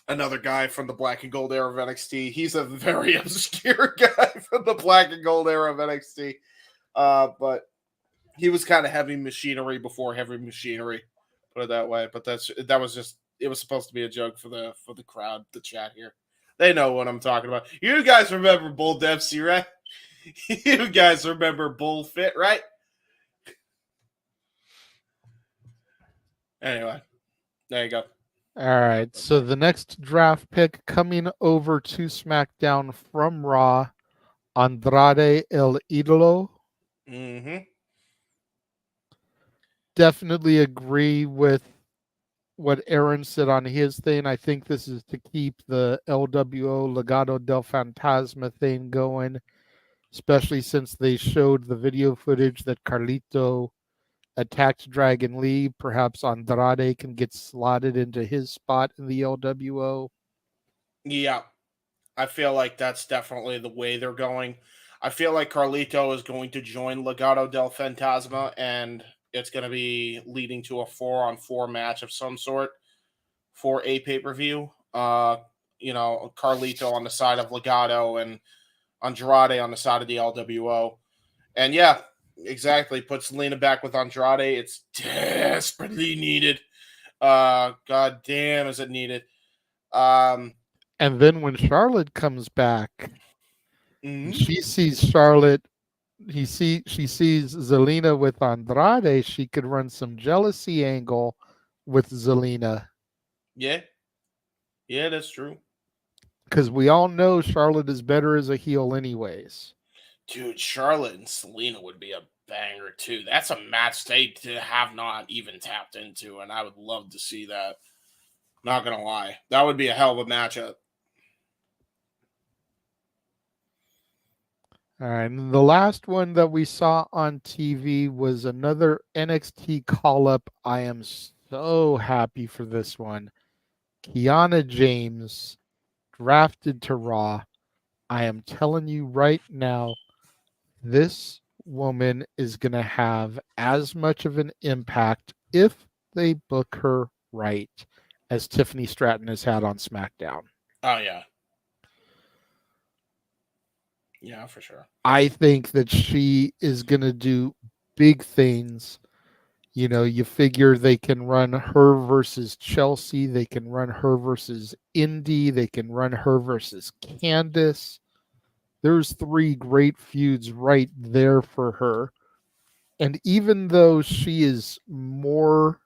Another guy from the Black and Gold era of NXT. He's a very obscure guy from the Black and Gold era of NXT. But he was kind of Heavy Machinery before Heavy Machinery, put it that way. But it was supposed to be a joke for the crowd, the chat here. They know what I'm talking about. You guys remember Bull Dempsey, right? You guys remember Bull Fit, right? Anyway, there you go. All right. So the next draft pick coming over to SmackDown from Raw, Andrade El Idolo. Mm-hmm. Definitely agree with what Aaron said on his thing. I think this is to keep the LWO Legado del Fantasma thing going, especially since they showed the video footage that Carlito attacked Dragon Lee. Perhaps Andrade can get slotted into his spot in the LWO. Yeah, I feel like that's definitely the way they're going. I feel like Carlito is going to join Legado del Fantasma, and it's going to be leading to a 4-on-4 match of some sort for a pay-per-view. Carlito on the side of Legado and Andrade on the side of the LWO. And yeah, exactly. Put Selena back with Andrade. It's desperately needed. God damn, is it needed. And then when Charlotte comes back, mm-hmm. she sees Charlotte. She sees Zelina with Andrade. She could run some jealousy angle with Zelina. Yeah, that's true. Because we all know Charlotte is better as a heel, anyways. Dude, Charlotte and Selena would be a banger too. That's a match they have not even tapped into, and I would love to see that. Not gonna lie, that would be a hell of a matchup. All right, and the last one that we saw on TV was another NXT call-up. I am so happy for this one. Kiana James drafted to Raw. I am telling you right now, this woman is going to have as much of an impact if they book her right as Tiffany Stratton has had on SmackDown. Oh, yeah. Yeah, for sure. I think that she is going to do big things. You figure they can run her versus Chelsea. They can run her versus Indy. They can run her versus Candice. There's 3 great feuds right there for her. And even though she is more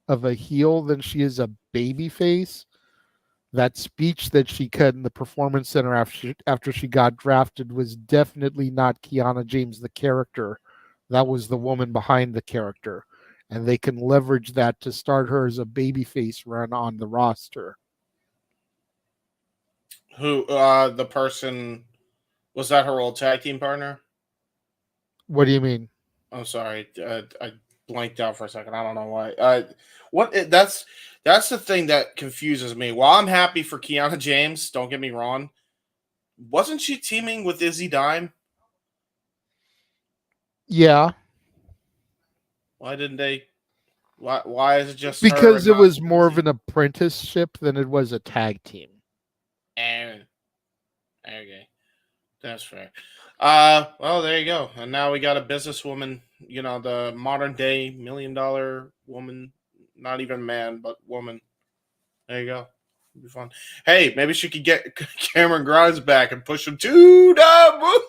of a heel than she is a babyface, that speech that she cut in the Performance Center after she got drafted was definitely not Kiana James, the character. That was the woman behind the character. And they can leverage that to start her as a babyface run on the roster. Who, the person, was that her old tag team partner? What do you mean? I'm sorry. I blanked out for a second. I don't know why. That's the thing that confuses me. While I'm happy for Kiana James, don't get me wrong. Wasn't she teaming with Izzy Dime? Yeah, Why didn't they? Why is it just her because and it not was more of Izzy? an apprenticeship than it was a tag team. And okay, that's fair. Well, there you go. And now we got a businesswoman. You know, the modern day $1 million woman. Not even man, but woman. There you go. It'll be fun. Hey, maybe she could get Cameron Grimes back and push him to the moon.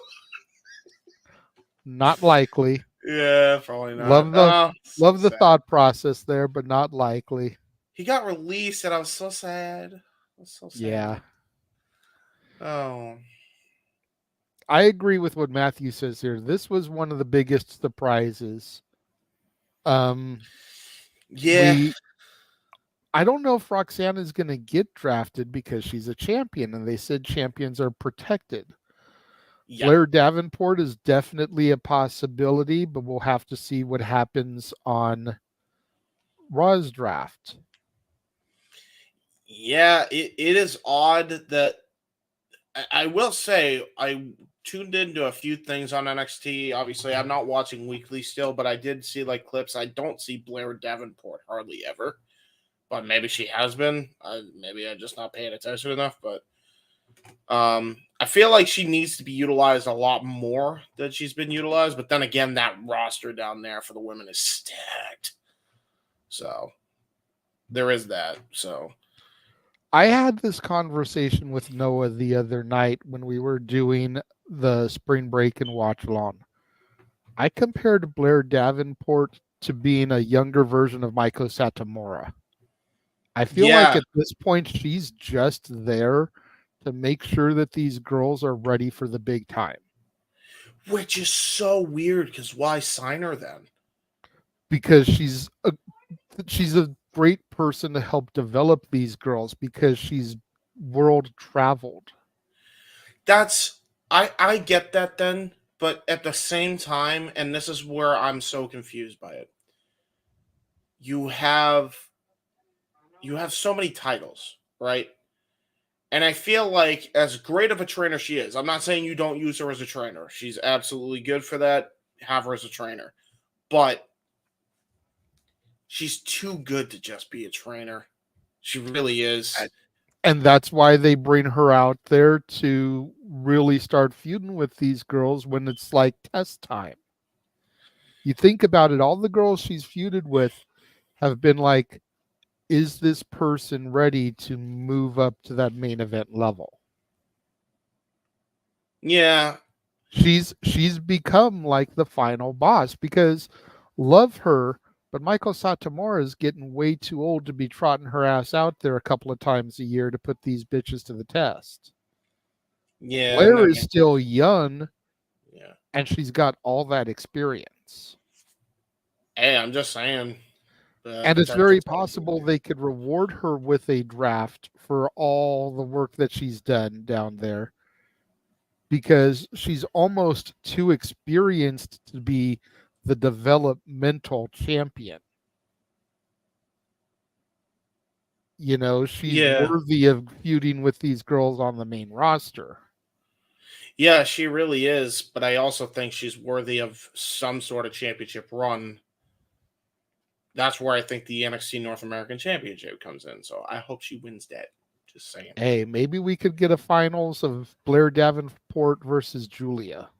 Not likely. Yeah, probably not. Love the Oh, so love the sad. thought process there, but not likely. He got released, and I was so sad. I was so sad. Yeah. Oh. I agree with what Matthew says here. This was one of the biggest surprises. Yeah. I don't know if Roxanne is going to get drafted because she's a champion, and they said champions are protected. Yeah. Blair Davenport is definitely a possibility, but we'll have to see what happens on Raw's draft. Yeah, it is odd that I will say I tuned into a few things on NXT. Obviously, I'm not watching weekly still, but I did see like clips. I don't see Blair Davenport hardly ever, but maybe she has been. Maybe I'm just not paying attention enough. But I feel like she needs to be utilized a lot more than she's been utilized. But then again, that roster down there for the women is stacked, so there is that. So. I had this conversation with Noah the other night when we were doing the spring break and watch along. I compared Blair Davenport to being a younger version of Maiko Satomura. I feel like at this point she's just there to make sure that these girls are ready for the big time. Which is so weird because why sign her then? Because she's a great person to help develop these girls because she's world traveled. I get that then, but at the same time, and this is where I'm so confused by it. You have so many titles, right? And I feel like as great of a trainer she is, I'm not saying you don't use her as a trainer. She's absolutely good for that. Have her as a trainer. But she's too good to just be a trainer. She really is. And that's why they bring her out there to really start feuding with these girls when it's like test time. You think about it, all the girls she's feuded with have been like, is this person ready to move up to that main event level? Yeah. She's become like the final boss because love her, but Maiko Satomura is getting way too old to be trotting her ass out there a couple of times a year to put these bitches to the test. Yeah. Blair is still young. Yeah. And she's got all that experience. Hey, I'm just saying. And it's very possible they could reward her with a draft for all the work that she's done down there. Because she's almost too experienced to be the developmental champion. You know, she's worthy of feuding with these girls on the main roster. Yeah, she really is, but I also think she's worthy of some sort of championship run. That's where I think the NXT North American Championship comes in. So I hope she wins that. Just saying. Hey, maybe we could get a finals of Blair Davenport versus Julia.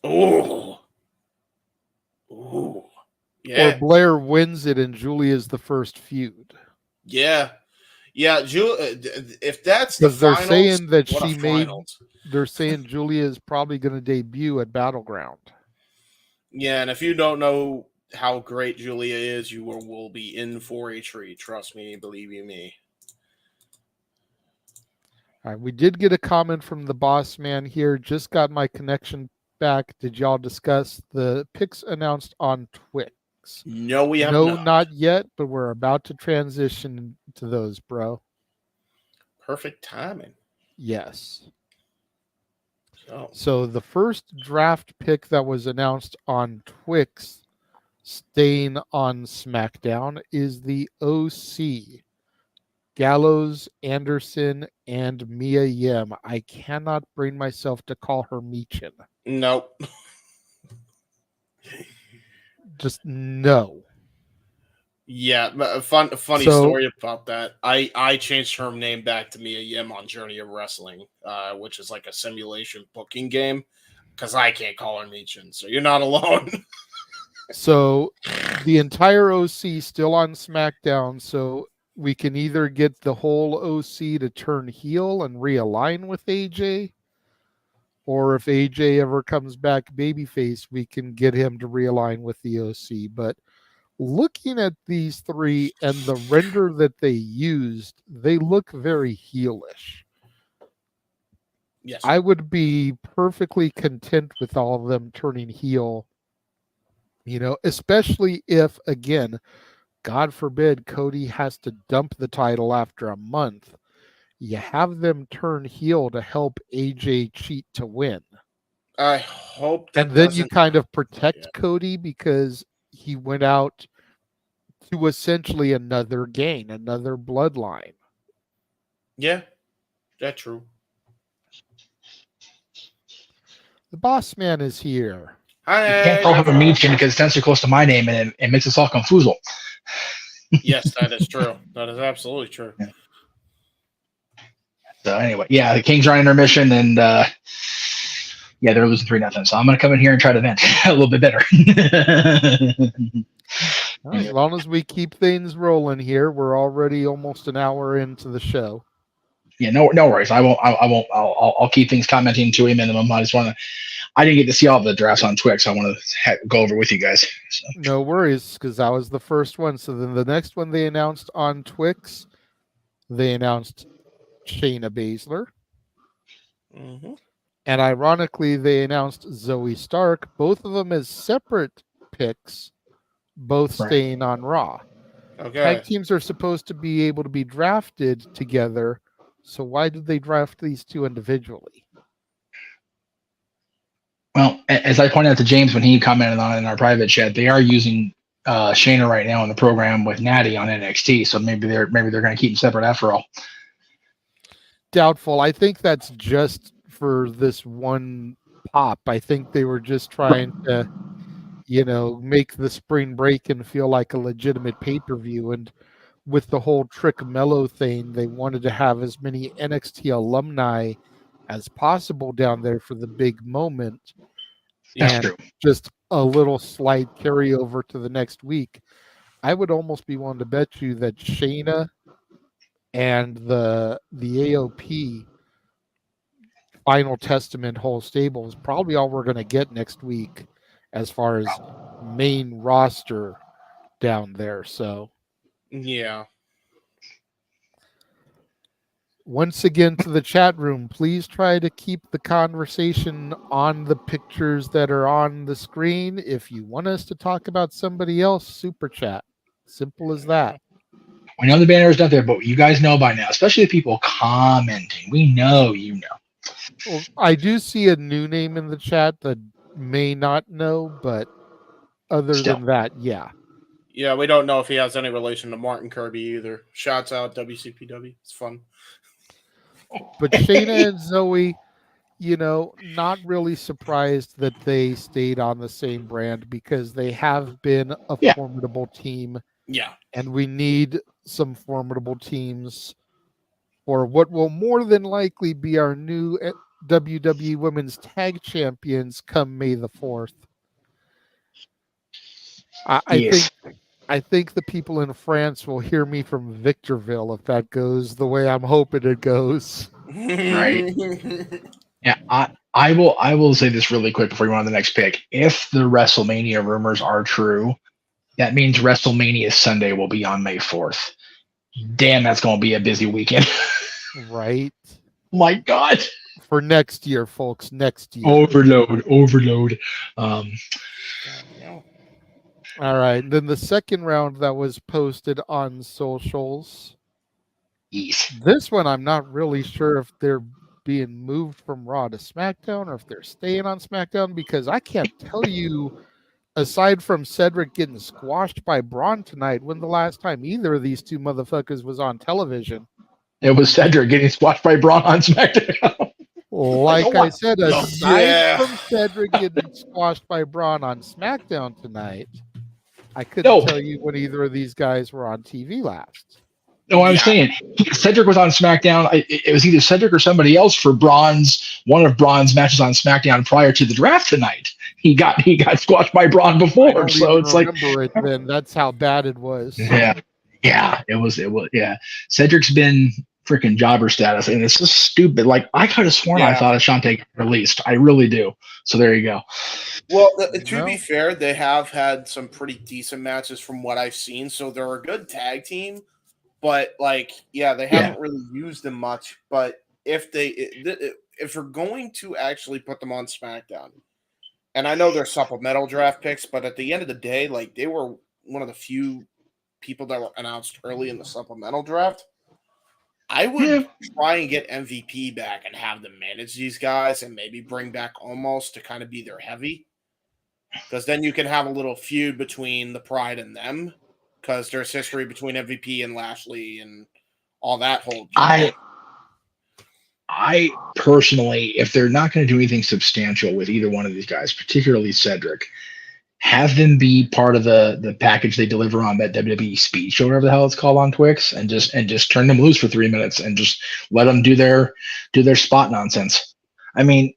Ooh. Yeah. Or Blair wins it and Julia's the first feud. Yeah. Yeah, if that's the finals, they're saying that they're saying Julia is probably going to debut at Battleground. Yeah, and if you don't know how great Julia is, you will be in for a treat. Trust me, believe you me. All right, we did get a comment from the boss man here. Just got my connection back. Did y'all discuss the picks announced on Twix? No, we have not. Not yet, but we're about to transition to those, bro. Perfect timing. Yes. Oh. So the first draft pick that was announced on Twix staying on SmackDown is the OC. Gallows, Anderson, and Mia Yim. I cannot bring myself to call her Meechin. Nope. Just no. Yeah, but funny So- story about that. I changed her name back to Mia Yim on Journey of Wrestling, which is like a simulation booking game, because I can't call her Meechin. So you're not alone. So the entire OC still on SmackDown. So we can either get the whole OC to turn heel and realign with AJ, or if AJ ever comes back babyface, we can get him to realign with the OC. But looking at these three and the render that they used, they look very heelish. Yes. I would be perfectly content with all of them turning heel, especially if, again, God forbid Cody has to dump the title after a month. You have them turn heel to help AJ cheat to win. I hope that And then you doesn't kind of protect Yeah. Cody because he went out to essentially another gain, another bloodline. Yeah, that's true. The boss man is here. You can't call him a Meechin because it's too close to my name and it makes us all confoozle. Yes, that is true. That is absolutely true. Yeah. So anyway, yeah, the Kings are on intermission, and yeah, they're losing 3-0. So I'm gonna come in here and try to vent a little bit better. Well, as long as we keep things rolling here, we're already almost an hour into the show. Yeah, no worries. I won't. I'll keep things commenting to a minimum. I didn't get to see all the drafts on Twix. So I want to go over with you guys. So. No worries, because that was the first one. So then the next one they announced on Twix, they announced Shayna Baszler. Mm-hmm. And ironically, they announced Zoe Stark, both of them as separate picks, both staying on Raw. Okay. Tag teams are supposed to be able to be drafted together. So why did they draft these two individually? Well, as I pointed out to James when he commented on it in our private chat, they are using Shayna right now in the program with Natty on NXT. So maybe they're going to keep them separate after all. Doubtful. I think that's just for this one pop. I think they were just trying to, make the spring break and feel like a legitimate pay-per-view. And with the whole Trick Mello thing, they wanted to have as many NXT alumni as possible down there for the big moment. That's true. Just a little slight carryover to the next week. I would almost be willing to bet you that Shayna and the AOP Final Testament whole stable is probably all we're going to get next week as far as main roster down there. So yeah. Once again, to the chat room, please try to keep the conversation on the pictures that are on the screen. If you want us to talk about somebody else, super chat. Simple as that. We know the banner is not there, but you guys know by now, especially the people commenting. We know you know. Well, I do see a new name in the chat that may not know, but other than that, yeah. Yeah, we don't know if he has any relation to Martin Kirby either. Shouts out WCPW. It's fun. But Shayna and Zoe, not really surprised that they stayed on the same brand because they have been a formidable team. Yeah. And we need some formidable teams for what will more than likely be our new WWE Women's Tag Champions come May the 4th. I think the people in France will hear me from Victorville if that goes the way I'm hoping it goes. Right. Yeah, I will say this really quick before you go on to the next pick. If the WrestleMania rumors are true, that means WrestleMania Sunday will be on May 4th. Damn, that's going to be a busy weekend. Right. My God. For next year, folks. Next year. Overload. All right. Then the second round that was posted on socials. Yes. This one, I'm not really sure if they're being moved from Raw to SmackDown or if they're staying on SmackDown, because I can't tell you, aside from Cedric getting squashed by Braun tonight, when the last time either of these two motherfuckers was on television. It was Cedric getting squashed by Braun on SmackDown. Like I said, aside from Yeah. Cedric getting squashed by Braun on SmackDown tonight, I couldn't tell you when either of these guys were on TV last. No, I'm saying Cedric was on SmackDown. It was either Cedric or somebody else for one of Braun's matches on SmackDown prior to the draft tonight. He got squashed by Braun before, so it's like it, then that's how bad it was. Yeah, it was. Cedric's been freaking jobber status, and it's just stupid. Like I could have sworn I thought Ashante got released. I really do. So there you go. Well, to be fair, they have had some pretty decent matches from what I've seen, so they're a good tag team. But they haven't really used them much. But if they're going to actually put them on SmackDown, and I know they're supplemental draft picks, but at the end of the day, they were one of the few people that were announced early in the supplemental draft. I would try and get MVP back and have them manage these guys and maybe bring back Omos to kind of be their heavy. Because then you can have a little feud between the Pride and them. Because there's history between MVP and Lashley and all that whole. I personally, if they're not going to do anything substantial with either one of these guys, particularly Cedric, have them be part of the package they deliver on that WWE speed show, whatever the hell it's called on Twix, and just turn them loose for 3 minutes and just let them do their spot nonsense. I mean,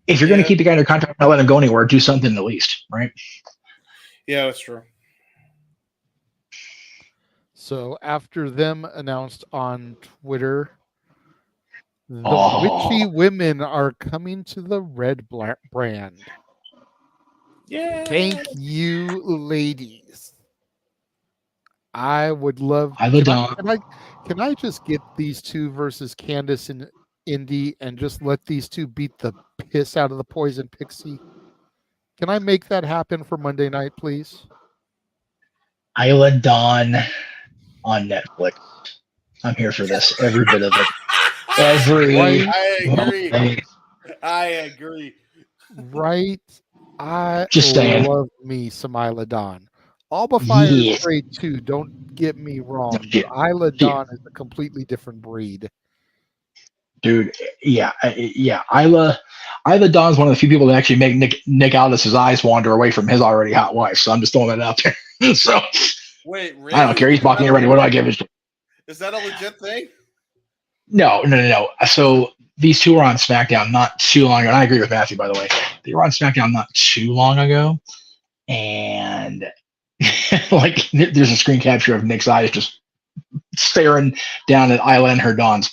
if you're going to keep the guy under contract, not let him go anywhere, do something at least, right? Yeah, that's true. So after them announced on Twitter, the witchy women are coming to the Red brand. Yeah. Thank you, ladies. I would love. Can I just get these two versus Candice and Indy and just let these two beat the piss out of the Poison Pixie? Can I make that happen for Monday night, please? Isla Dawn on Netflix. I'm here for this. Every bit of it. I agree. Right? I just love me some Isla Dawn. Alba Fire is great too. Don't get me wrong. Isla Dawn is a completely different breed. Dude, yeah. Isla Dawn's one of the few people that actually make Nick Aldis's eyes wander away from his already hot wife. So I'm just throwing that out there. So wait, really? I don't care. He's walking already. What do I give a shit? Is that a legit thing? No. So these two were on SmackDown not too long ago. And I agree with Matthew, by the way. They were on SmackDown not too long ago. And there's a screen capture of Nick's eyes just staring down at Isla and her Dawns.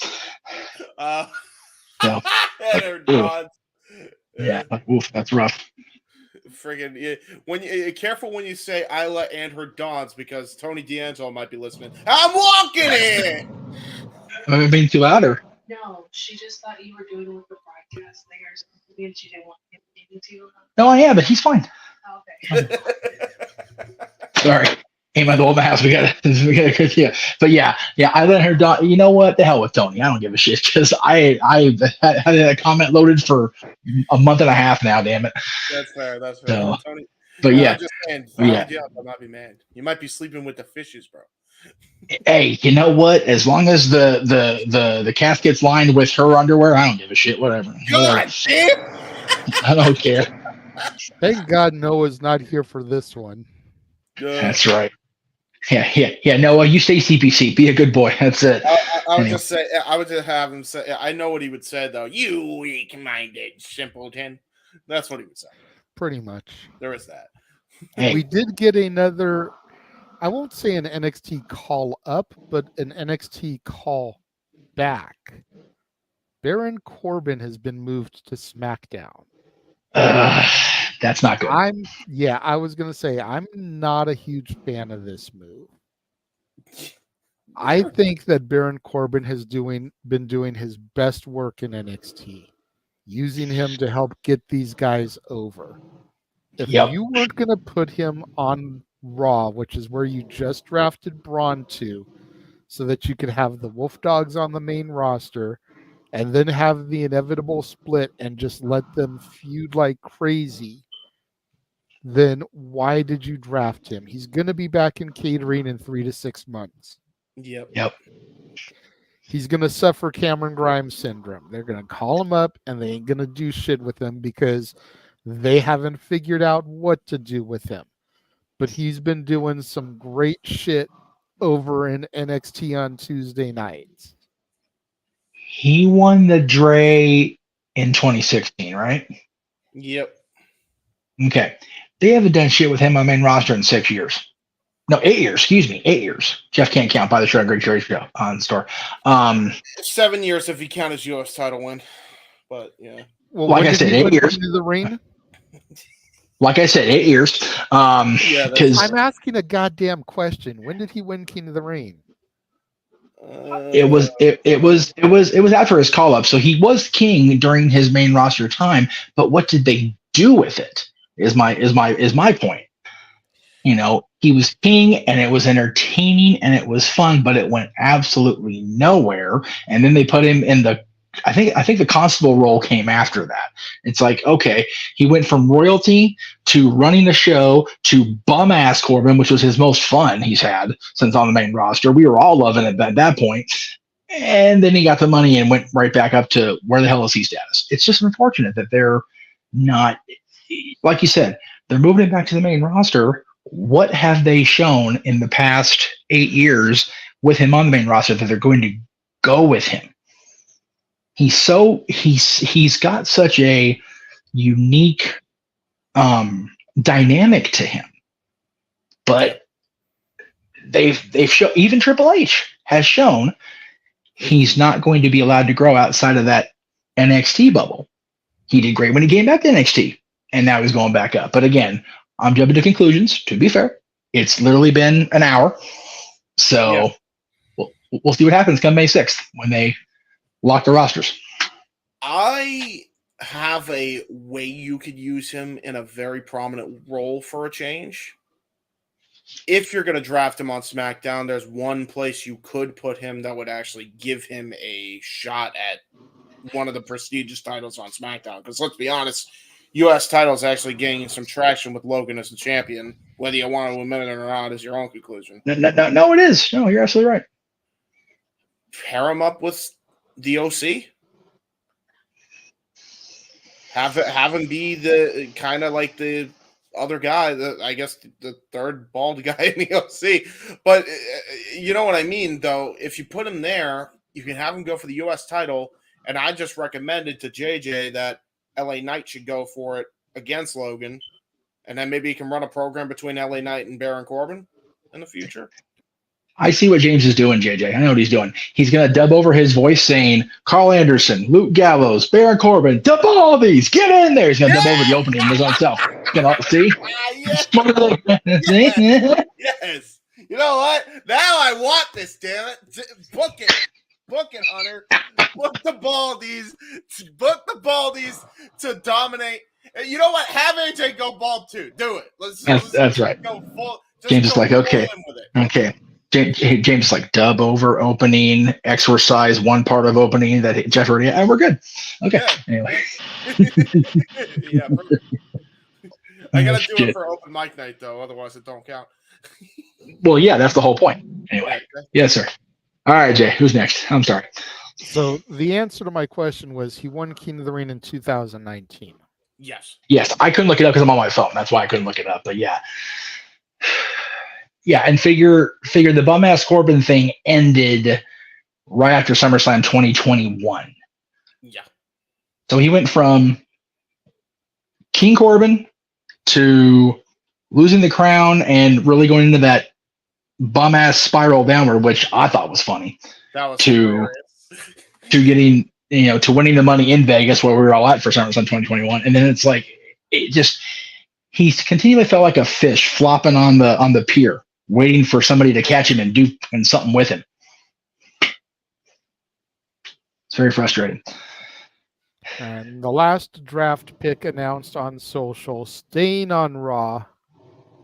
And her Dawns. Yeah, oof, that's rough. Friggin' careful when you say Isla and her Dawns because Tony D'Angelo might be listening. I'm walking in. Am I being too loud or? No, she just thought you were doing it with the broadcast thing or something, and she didn't want him to. No, I am, but he's fine. Okay. Sorry. Came out of the house. We got yeah. But yeah. I let her do. You know what? The hell with Tony. I don't give a shit because I had a comment loaded for a month and a half now. Damn it. That's fair. So, Tony. But yeah. I'm just saying, I might be mad. You might be sleeping with the fishes, bro. Hey, you know what? As long as the casket's lined with her underwear, I don't give a shit. Whatever. God damn. I don't care. Thank God Noah's not here for this one. That's right. Yeah. Noah, you stay CPC. Be a good boy. That's it. I would just say. I would just have him say. I know what he would say though. You weak-minded simpleton. That's what he would say. Pretty much. There is that. Hey. We did get another. I won't say an NXT call up, but an NXT call back. Baron Corbin has been moved to SmackDown. That's not good. I was going to say, I'm not a huge fan of this move. I think that Baron Corbin has been doing his best work in NXT, using him to help get these guys over. If you weren't going to put him on Raw, which is where you just drafted Braun to, so that you could have the Wolf Dogs on the main roster, and then have the inevitable split and just let them feud like crazy, then why did you draft him? He's going to be back in catering in 3 to 6 months. Yep. He's going to suffer Cameron Grimes syndrome. They're going to call him up and they ain't going to do shit with him because they haven't figured out what to do with him. But he's been doing some great shit over in NXT on Tuesday nights. He won the Dre in 2016, right? Yep. Okay. They haven't done shit with him on main roster in 6 years. No, 8 years. Excuse me, 8 years. Jeff can't count by the show. Great Cherry Show on store. 7 years if you count his U.S. title win. But yeah. Well, like I said, 8 years. Into the ring? Like I said, 8 years. Because I'm asking a goddamn question. When did he win King of the Ring? it was after his call up. So he was king during his main roster time. But what did they do with it? Is my point. You know, he was king and it was entertaining and it was fun, but it went absolutely nowhere. And then they put him in I think the constable role came after that. It's like, okay, he went from royalty to running the show to bum ass Corbin, which was his most fun he's had since on the main roster. We were all loving it at that point. And then he got the money and went right back up to where the hell is he status. It's just unfortunate that they're not, like you said, they're moving it back to the main roster. What have they shown in the past 8 years with him on the main roster that they're going to go with him? He's got such a unique dynamic to him, but they've shown, even Triple H has shown he's not going to be allowed to grow outside of that NXT bubble. He did great when he came back to NXT, and now he's going back up. But again, I'm jumping to conclusions. To be fair, it's literally been an hour, so we'll see what happens come May 6th when they lock the rosters. I have a way you could use him in a very prominent role for a change. If you're going to draft him on SmackDown, there's one place you could put him that would actually give him a shot at one of the prestigious titles on SmackDown. Because let's be honest, U.S. title is actually gaining some traction with Logan as the champion. Whether you want to admit it or not is your own conclusion. No, it is. No, you're absolutely right. Pair him up with the OC. Have him be the kind of like the other guy, I guess the third bald guy in the OC. But you know what I mean, though. If you put him there, you can have him go for the U.S. title. And I just recommended to JJ that LA Knight should go for it against Logan. And then maybe he can run a program between LA Knight and Baron Corbin in the future. I see what James is doing, JJ. I know what he's doing. He's going to dub over his voice saying, Carl Anderson, Luke Gallows, Baron Corbin, dub all these, get in there. He's going to dub over the opening of his own self. See? Yes. Yes. Yes. You know what? Now I want this, damn it. Book it. Book it, Hunter. Book the Baldies. Book the Baldies to dominate. You know what? Have AJ go bald too. Do it. That's right. Go full, James is like, okay. Okay. James is like dub over opening, exorcise one part of opening that Jeff already, and we're good. Okay. Yeah. Anyway. Yeah. I got to do it for open mic night, though. Otherwise, it don't count. Well, yeah, that's the whole point. Anyway. Yes, sir. All right, Jay. Who's next? I'm sorry. So the answer to my question was he won King of the Ring in 2019. Yes. Yes, I couldn't look it up because I'm on my phone. That's why I couldn't look it up. But yeah. Yeah, and figure the bum ass Corbin thing ended right after SummerSlam 2021. Yeah. So he went from King Corbin to losing the crown and really going into that bum ass spiral downward, which I thought was funny. That was to getting, to winning the money in Vegas where we were all at for SummerSlam 2021. And then it's like he continually felt like a fish flopping on the pier, waiting for somebody to catch him and do something with him. It's very frustrating. And the last draft pick announced on social, staying on Raw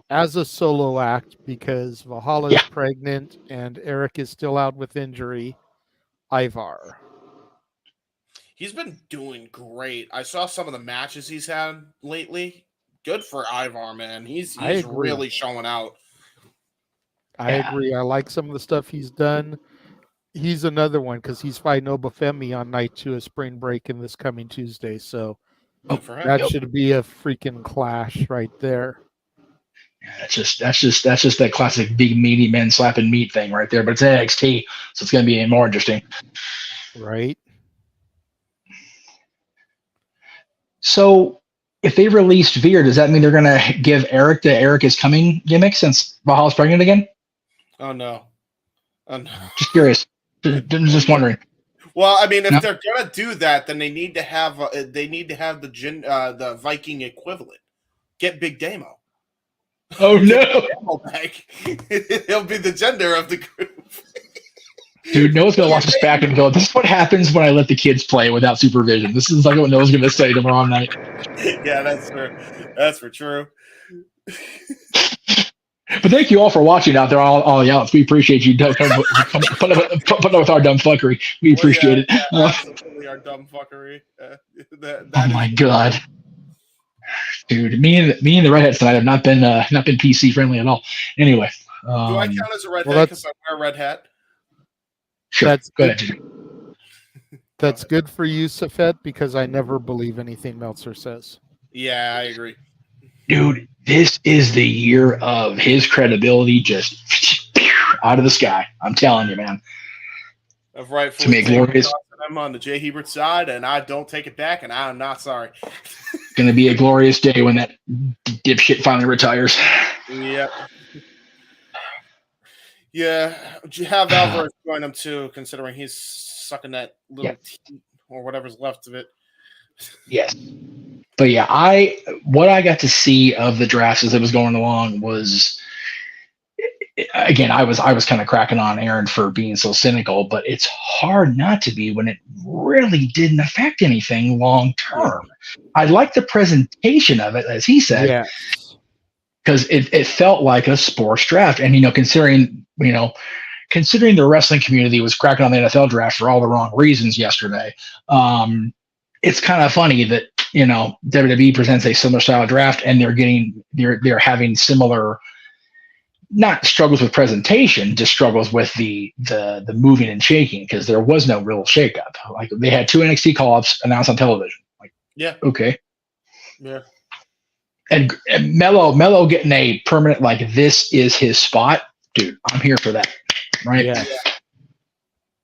as a solo act because Valhalla is pregnant and Eric is still out with injury. Ivar. He's been doing great. I saw some of the matches he's had lately. Good for Ivar, man. He's I agree. really showing out. I agree. I like some of the stuff he's done. He's another one because he's fighting Obafemi on night 2 of Spring Break in this coming Tuesday. So Good for him. that should be a freaking clash right there. Yeah, that's just that classic big meaty men slapping meat thing right there. But it's NXT, so it's going to be more interesting. Right. So if they released Veer, does that mean they're going to give Eric the Eric is coming gimmick since Valhalla's pregnant again? Oh no. Just curious. Just wondering. Well, I mean, if they're gonna do that, then they need to have the Viking equivalent. Get Big Damo. Oh no! Damo back. He'll be the gender of the group. Dude, Noah's gonna watch this back and go, "This is what happens when I let the kids play without supervision." This is like what Noah's gonna say tomorrow night. Yeah, that's true. That's for true. But thank you all for watching out there, all y'all. We appreciate you putting up with our dumb fuckery. We appreciate it. Absolutely, our dumb fuckery. Oh my god, dude! Me and the redheads tonight have not been PC friendly at all. Anyway, do I count as a redhead because I wear a red hat? Sure. Go ahead. That's good for you, Safet, because I never believe anything Meltzer says. Yeah, I agree. Dude, this is the year of his credibility just out of the sky. I'm telling you, man. Of rightfully to make glorious. I'm on the Jay Hebert side, and I don't take it back, and I'm not sorry. It's going to be a glorious day when that dipshit finally retires. Yep. Yeah, have Alvarez join him too, considering he's sucking that little teat or whatever's left of it. Yes. But yeah, what I got to see of the drafts as it was going along was, again, I was kind of cracking on Aaron for being so cynical, but it's hard not to be when it really didn't affect anything long term. I like the presentation of it, as he said, because it felt like a sports draft, and considering the wrestling community was cracking on the NFL draft for all the wrong reasons yesterday. It's kind of funny that WWE presents a similar style of draft, and they're having similar, not struggles with presentation, just struggles with the moving and shaking, because there was no real shakeup. Like, they had 2 NXT call-ups announced on television. Like, okay, and Mello getting a permanent, like, this is his spot, dude. I'm here for that, right? Yeah.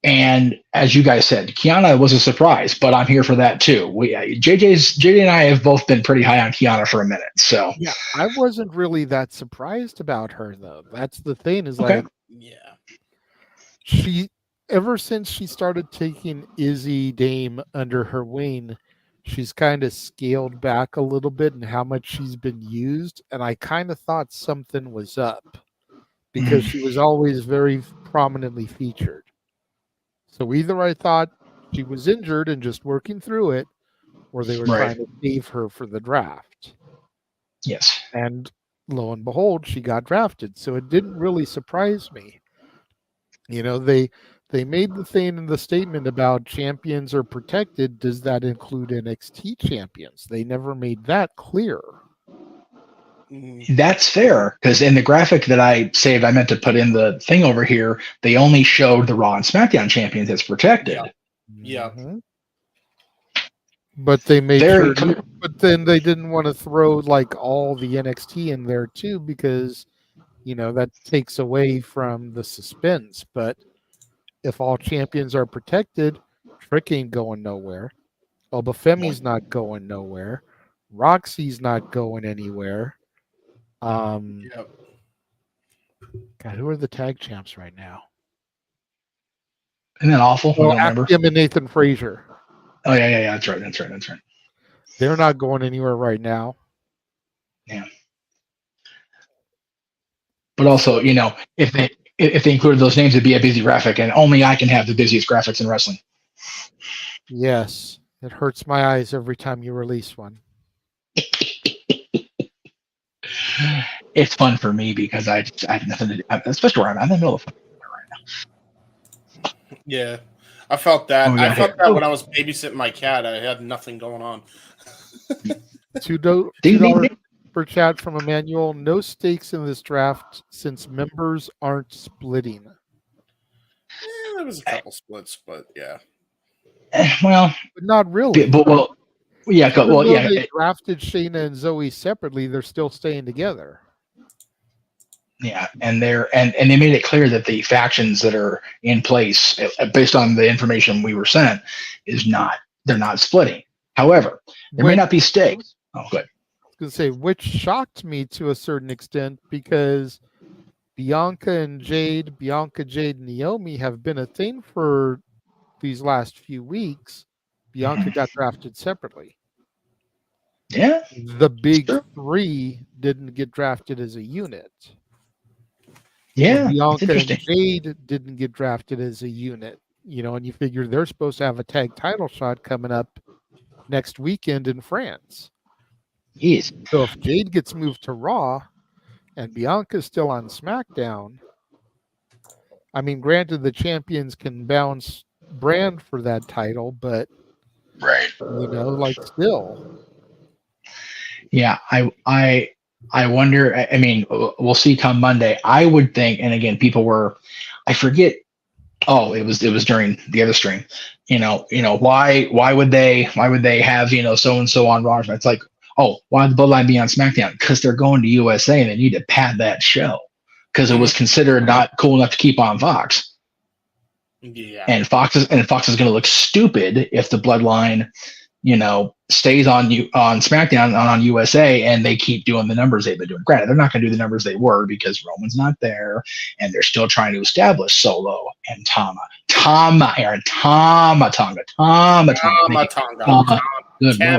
And as you guys said, Kiana was a surprise, but I'm here for that too. JJ and I have both been pretty high on Kiana for a minute. So yeah, I wasn't really that surprised about her though. That's the thing, is like, she, ever since she started taking Izzy Dame under her wing, she's kind of scaled back a little bit in how much she's been used. And I kind of thought something was up because she was always very prominently featured. So either I thought she was injured and just working through it, or they were trying to save her for the draft. Yes. And lo and behold, she got drafted. So it didn't really surprise me. They made the thing in the statement about champions are protected. Does that include NXT champions? They never made that clear. That's fair, because in the graphic that I saved, I meant to put in the thing over here, they only showed the Raw and SmackDown champions as protected. Yeah. But they made sure, but then they didn't want to throw like all the NXT in there too, because that takes away from the suspense. But if all champions are protected, Trick ain't going nowhere. Obafemi's not going nowhere. Roxy's not going anywhere. God, who are the tag champs right now? Isn't that awful? I don't remember. Him and Nathan Frazier. Oh yeah. That's right. They're not going anywhere right now. Yeah. But also, if they included those names, it'd be a busy graphic, and only I can have the busiest graphics in wrestling. Yes, it hurts my eyes every time you release one. It's fun for me because I have nothing to do, especially where I'm in the middle of right now. Yeah, I felt that. Oh, I yeah. felt that when I was babysitting my cat. I had nothing going on. $2 Ding, ding, ding. per chat from Emmanuel. No stakes in this draft since members aren't splitting. There was a couple splits, but yeah. Well, But not really. but well, yeah, Even well, though yeah. they drafted Shayna and Zoe separately, they're still staying together. Yeah, and they made it clear that the factions that are in place, based on the information we were sent, they're not splitting. However, there may not be stakes. Oh, good. I was going to say, which shocked me to a certain extent because Bianca, Jade, and Naomi have been a thing for these last few weeks. Bianca got drafted separately. Yeah, The big sure. three didn't get drafted as a unit. Yeah, Bianca and interesting. Jade didn't get drafted as a unit, and you figure they're supposed to have a tag title shot coming up next weekend in France. Yes. So if Jade gets moved to Raw and Bianca's still on SmackDown, I mean, granted, the champions can bounce brand for that title, but Right. still. Yeah, I wonder. I mean, we'll see come Monday. I would think, and again, people were, I forget. Oh, it was during the other stream. Why would they have so and so on Raw? It's like, oh, why would the Bloodline be on SmackDown? Because they're going to USA and they need to pad that show because it was considered not cool enough to keep on Fox. Yeah, And Fox is going to look stupid if the Bloodline, stays on SmackDown on USA and they keep doing the numbers they've been doing. Granted, they're not going to do the numbers they were because Roman's not there, and they're still trying to establish Solo and Tama. Good Lord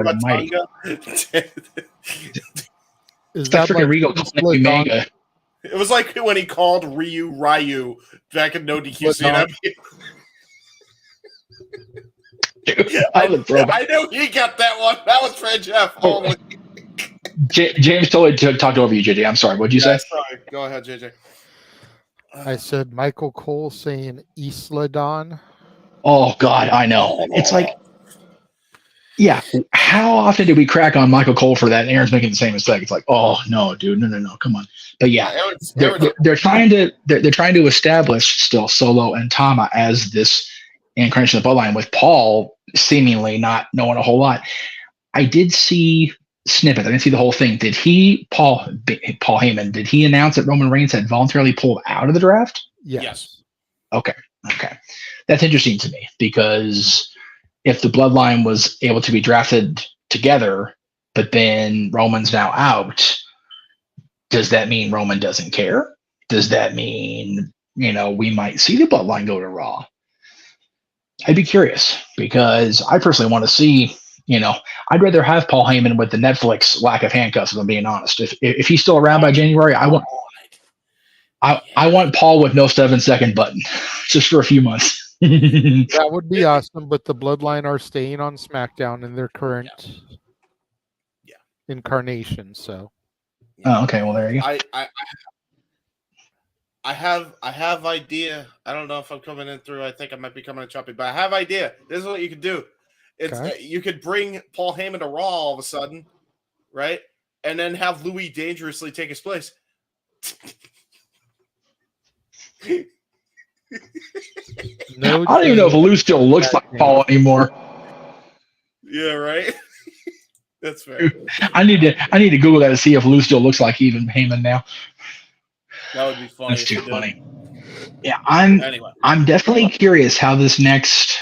Almighty. Is That that freaking Regal calling Mega. It was like when he called Ryu back in No DQ CNW. I know he got that one. That was for Jeff. Oh. James totally talked over you, JJ. I'm sorry. What'd you say? Sorry. Go ahead, JJ. I said Michael Cole saying Isla Dawn. Oh, God, I know. It's like, yeah, how often did we crack on Michael Cole for that? And Aaron's making the same mistake. It's like, oh, no, dude, no, come on. But yeah, they're trying to establish still Solo and Tama as this incarnation of the Bloodline with Paul seemingly not knowing a whole lot. I did see snippets. I didn't see the whole thing. Did Paul Heyman, did he announce that Roman Reigns had voluntarily pulled out of the draft? Yes. Okay. That's interesting to me because if the Bloodline was able to be drafted together, but then Roman's now out, does that mean Roman doesn't care? Does that mean, we might see the Bloodline go to Raw? I'd be curious because I personally want to see, I'd rather have Paul Heyman with the Netflix lack of handcuffs, if I'm being honest. If he's still around by January, I want Paul with no 7-second button just for a few months. That would be awesome, but the Bloodline are staying on SmackDown in their current incarnation. So, okay, well there you go. I have idea. I don't know if I'm coming in through. I think I might be coming in choppy, but I have idea. This is what you could do. You could bring Paul Heyman to Raw all of a sudden, right? And then have Louis dangerously take his place. I don't even know if Lou still looks like Paul anymore. Yeah, right. That's fair. I need to Google that to see if Lou still looks like even Heyman now. That would be funny. That's too funny. Yeah, I'm definitely curious how this next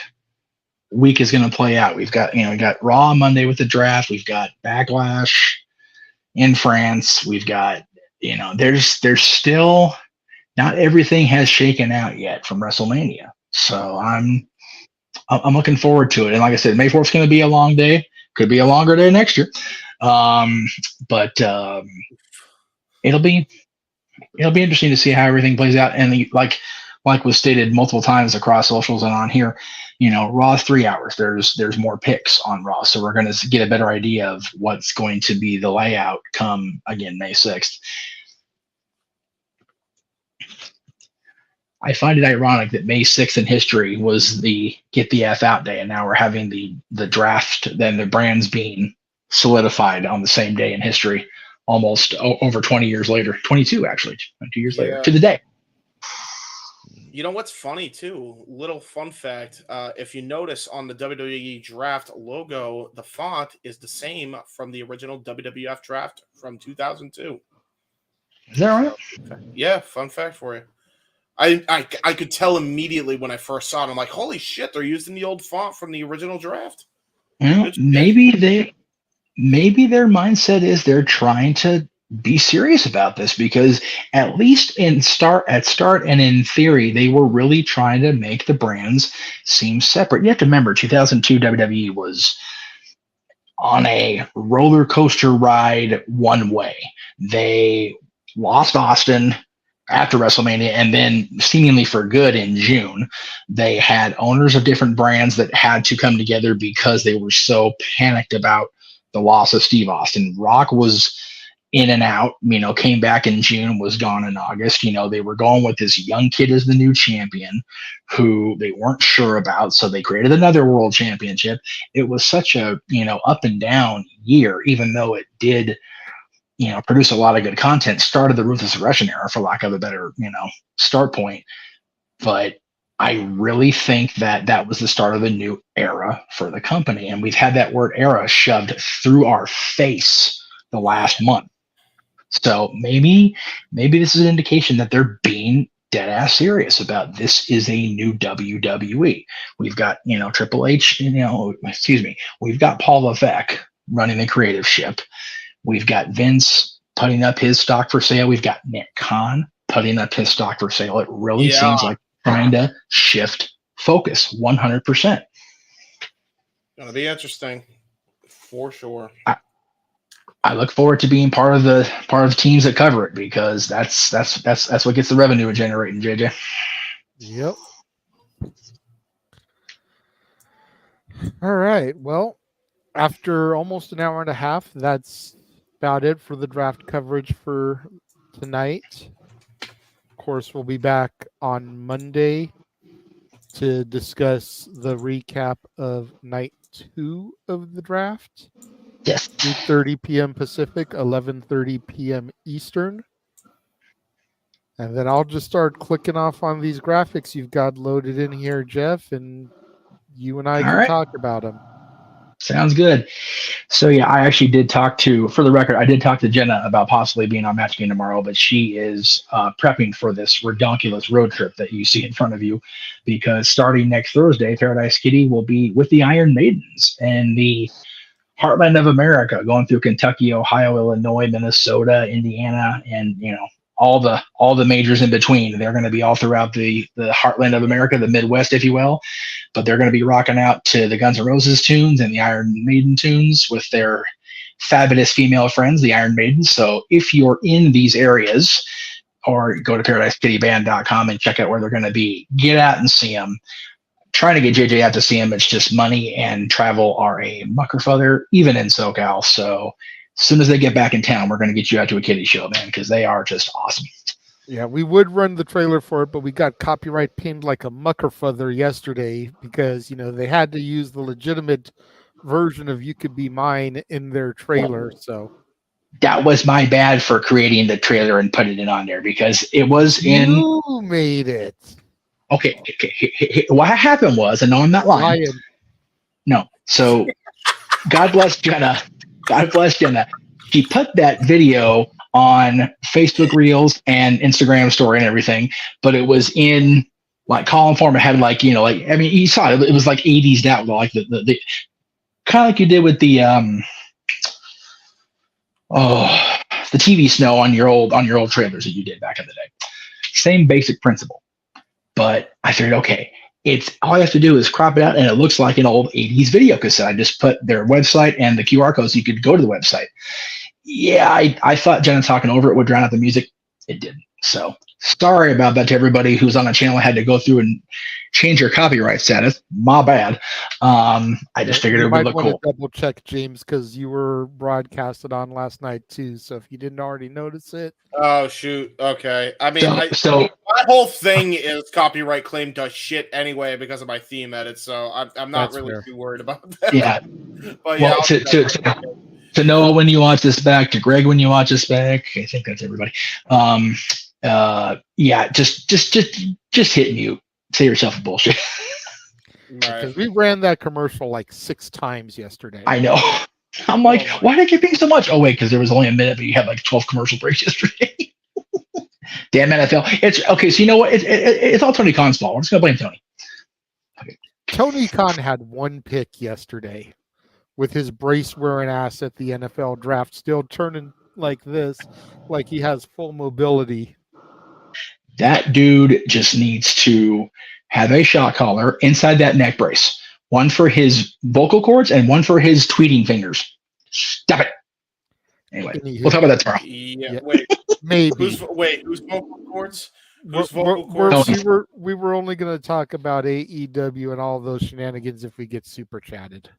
week is going to play out. We got Raw on Monday with the draft. We've got Backlash in France. We've got, there's still not everything has shaken out yet from WrestleMania. So I'm looking forward to it. And like I said, May 4th is going to be a long day. Could be a longer day next year. But it'll be interesting to see how everything plays out. And like was stated multiple times across socials and on here, Raw is 3 hours. There's more picks on Raw. So we're going to get a better idea of what's going to be the layout come again, May 6th. I find it ironic that May 6th in history was the get the F out day, and now we're having the draft, then the brands being solidified on the same day in history, almost over 20 years later, 22 actually, 22 years later to the day. You know what's funny too? Little fun fact: if you notice on the WWE Draft logo, the font is the same from the original WWF Draft from 2002. Is that right? Yeah, fun fact for you. I could tell immediately when I first saw it. I'm like, holy shit, they're using the old font from the original draft. Maybe their mindset is they're trying to be serious about this, because at least at start and in theory, they were really trying to make the brands seem separate. You have to remember, 2002 WWE was on a roller coaster ride one way. They lost Austin after WrestleMania, and then seemingly for good in June. They had owners of different brands that had to come together because they were so panicked about the loss of Steve Austin. Rock was in and out, came back in June, was gone in August. They were going with this young kid as the new champion who they weren't sure about, so they created another world championship. It was such a, up and down year, even though it did produce a lot of good content, started the Ruthless Aggression era, for lack of a better, start point. But I really think that was the start of a new era for the company. And we've had that word era shoved through our face the last month. So maybe this is an indication that they're being dead ass serious about this is a new WWE. We've got, Triple H, we've got Paul Levesque running the creative ship. We've got Vince putting up his stock for sale. We've got Nick Khan putting up his stock for sale. It really seems like trying to shift focus 100%. Gonna be interesting for sure. I look forward to being part of the teams that cover it, because that's what gets the revenue generating, JJ. Yep. All right. Well, after almost an hour and a half, that's about it for the draft coverage for tonight. Of course, we'll be back on Monday to discuss the recap of night 2 of the draft. Yes. 8:30 p.m. Pacific, 11:30 p.m. Eastern. And then I'll just start clicking off on these graphics you've got loaded in here, Jeff, and you and I can talk about them. Sounds good. So yeah, I actually did talk to Jenna about possibly being on Match Game tomorrow, but she is prepping for this redonkulous road trip that you see in front of you, because starting next Thursday, Paradise Kitty will be with the Iron Maidens and the Heartland of America, going through Kentucky, Ohio, Illinois, Minnesota, Indiana, and all the majors in between. They're going to be all throughout the Heartland of America, the Midwest, if you will. But they're going to be rocking out to the Guns N' Roses tunes and the Iron Maiden tunes with their fabulous female friends, the Iron Maidens. So if you're in these areas, or go to ParadiseKittyBand.com and check out where they're going to be, get out and see them. Trying to get JJ out to see him, it's just money and travel are a muckerfuther, even in SoCal. So as soon as they get back in town, we're going to get you out to a kitty show, man, because they are just awesome. Yeah, we would run the trailer for it, but we got copyright pinned like a muckerfuther yesterday because, they had to use the legitimate version of You Could Be Mine in their trailer. So that was my bad for creating the trailer and putting it on there, because it was in. You made it. Okay. What happened was, and no, I'm not lying. No. So God bless Jenna. She put that video on Facebook Reels and Instagram story and everything, but it was in like column form. It had you saw it. It was like 80s out, like the kind of like you did with the TV snow on your old trailers that you did back in the day. Same basic principle. But I figured, okay, it's all you have to do is crop it out, and it looks like an old 80s video cassette. I just put their website and the QR code so you could go to the website. Yeah, I thought Jenna talking over it would drown out the music. It didn't. So sorry about that to everybody who's on the channel. I had to go through and change your copyright status. My bad. I just figured it would look cool. Double check, James, because you were broadcasted on last night too. So if you didn't already notice it. Oh shoot. Okay. I mean, My whole thing is copyright claim to shit anyway because of my theme edit, so I'm not That's really fair. too worried about that. Yeah. But yeah, Well, to Noah when you watch this back, to Greg when you watch this back, I think that's everybody. Yeah, just hit mute. Say yourself a bullshit. Because we ran that commercial like 6 times yesterday. I know. I'm like, why did I get pinged so much? Oh wait, because there was only a minute, but you had like 12 commercial breaks yesterday. Damn NFL. It's okay. So you know what? It's all Tony Khan's fault. I'm just gonna blame Tony. Okay. Tony Khan had 1 pick yesterday with his brace wearing ass at the NFL draft, still turning like this, like he has full mobility. That dude just needs to have a shot collar inside that neck brace. One for his vocal cords and one for his tweeting fingers. Stop it. Anyway, we'll talk about that tomorrow. Yeah. Wait. Maybe. Who's vocal cords? Who's vocal cords? We were only going to talk about AEW and all those shenanigans if we get super chatted.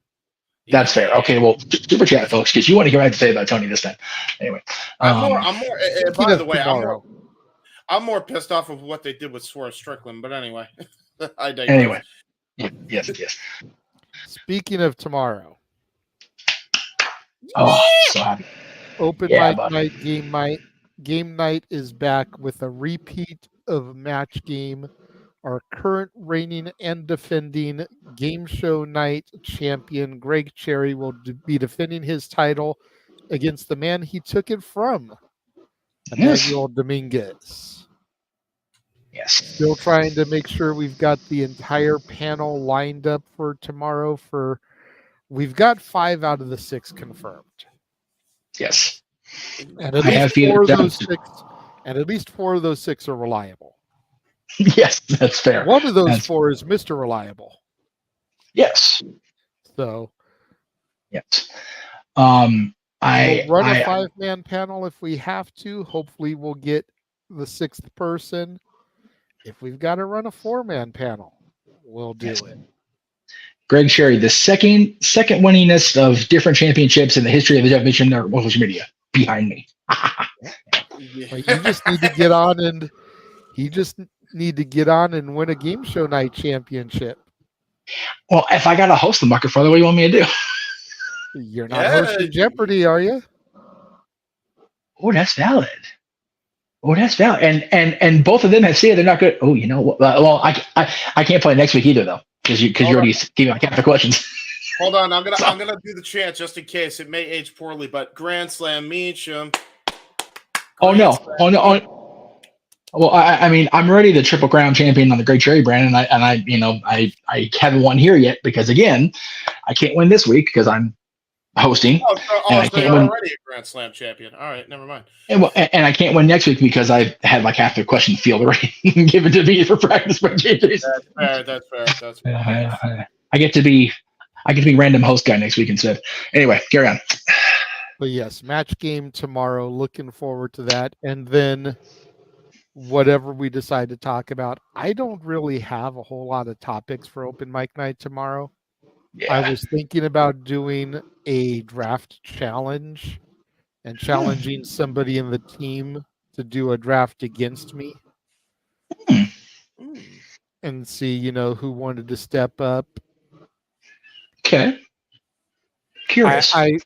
That's fair. Okay, well, super chat, folks, because you want to hear what I have to say about Tony this time. Anyway, I'm more. By the way, I'm more pissed off of what they did with Swerve Strickland. But anyway, I digress. Anyway, yes. Speaking of tomorrow, so happy. Open mic night, game night is back with a repeat of Match Game. Our current reigning and defending Game Show Night champion, Greg Cherry, will be defending his title against the man he took it from, Emmanuel Dominguez. Yes. Still trying to make sure we've got the entire panel lined up for tomorrow. We've got 5 out of the 6 confirmed. Yes. And at least 4 of those 6, and at least 4 of those 6 are reliable. Yes, that's fair. One of those 4 is Mr. Reliable. Yes. So. Yes. We'll run a 5-man panel if we have to. Hopefully, we'll get the 6th person. If we've got to run a 4-man panel, we'll do it. Greg Cherry, the second winningest of different championships in the history of the definition of social media, behind me. You just need to get on and win a Game Show Night championship. Well, if I got to host the Mucker Father, what do you want me to do? You're not hosting Jeopardy, are you? Oh, that's valid. And both of them have said they're not good. Oh, you know what? Well, I can't play next week either though, because you already gave me my cap for questions. Hold on, I'm gonna do the chant just in case it may age poorly. But Grand Slam Meacham. Oh no. Well, I mean, I'm already the Triple Crown champion on the Great Cherry brand, and I haven't won here yet because again, I can't win this week because I'm hosting. So you're already a Grand Slam champion. All right, never mind. And I can't win next week because I had like half the question field already given to me for practice by JJ. That's fair. I get to be random host guy next week instead. Anyway, carry on. But yes, Match Game tomorrow. Looking forward to that, and then whatever we decide to talk about. I don't really have a whole lot of topics for Open Mic Night tomorrow. Yeah. I was thinking about doing a draft challenge and challenging somebody in the team to do a draft against me and see, who wanted to step up. Okay. Curious. I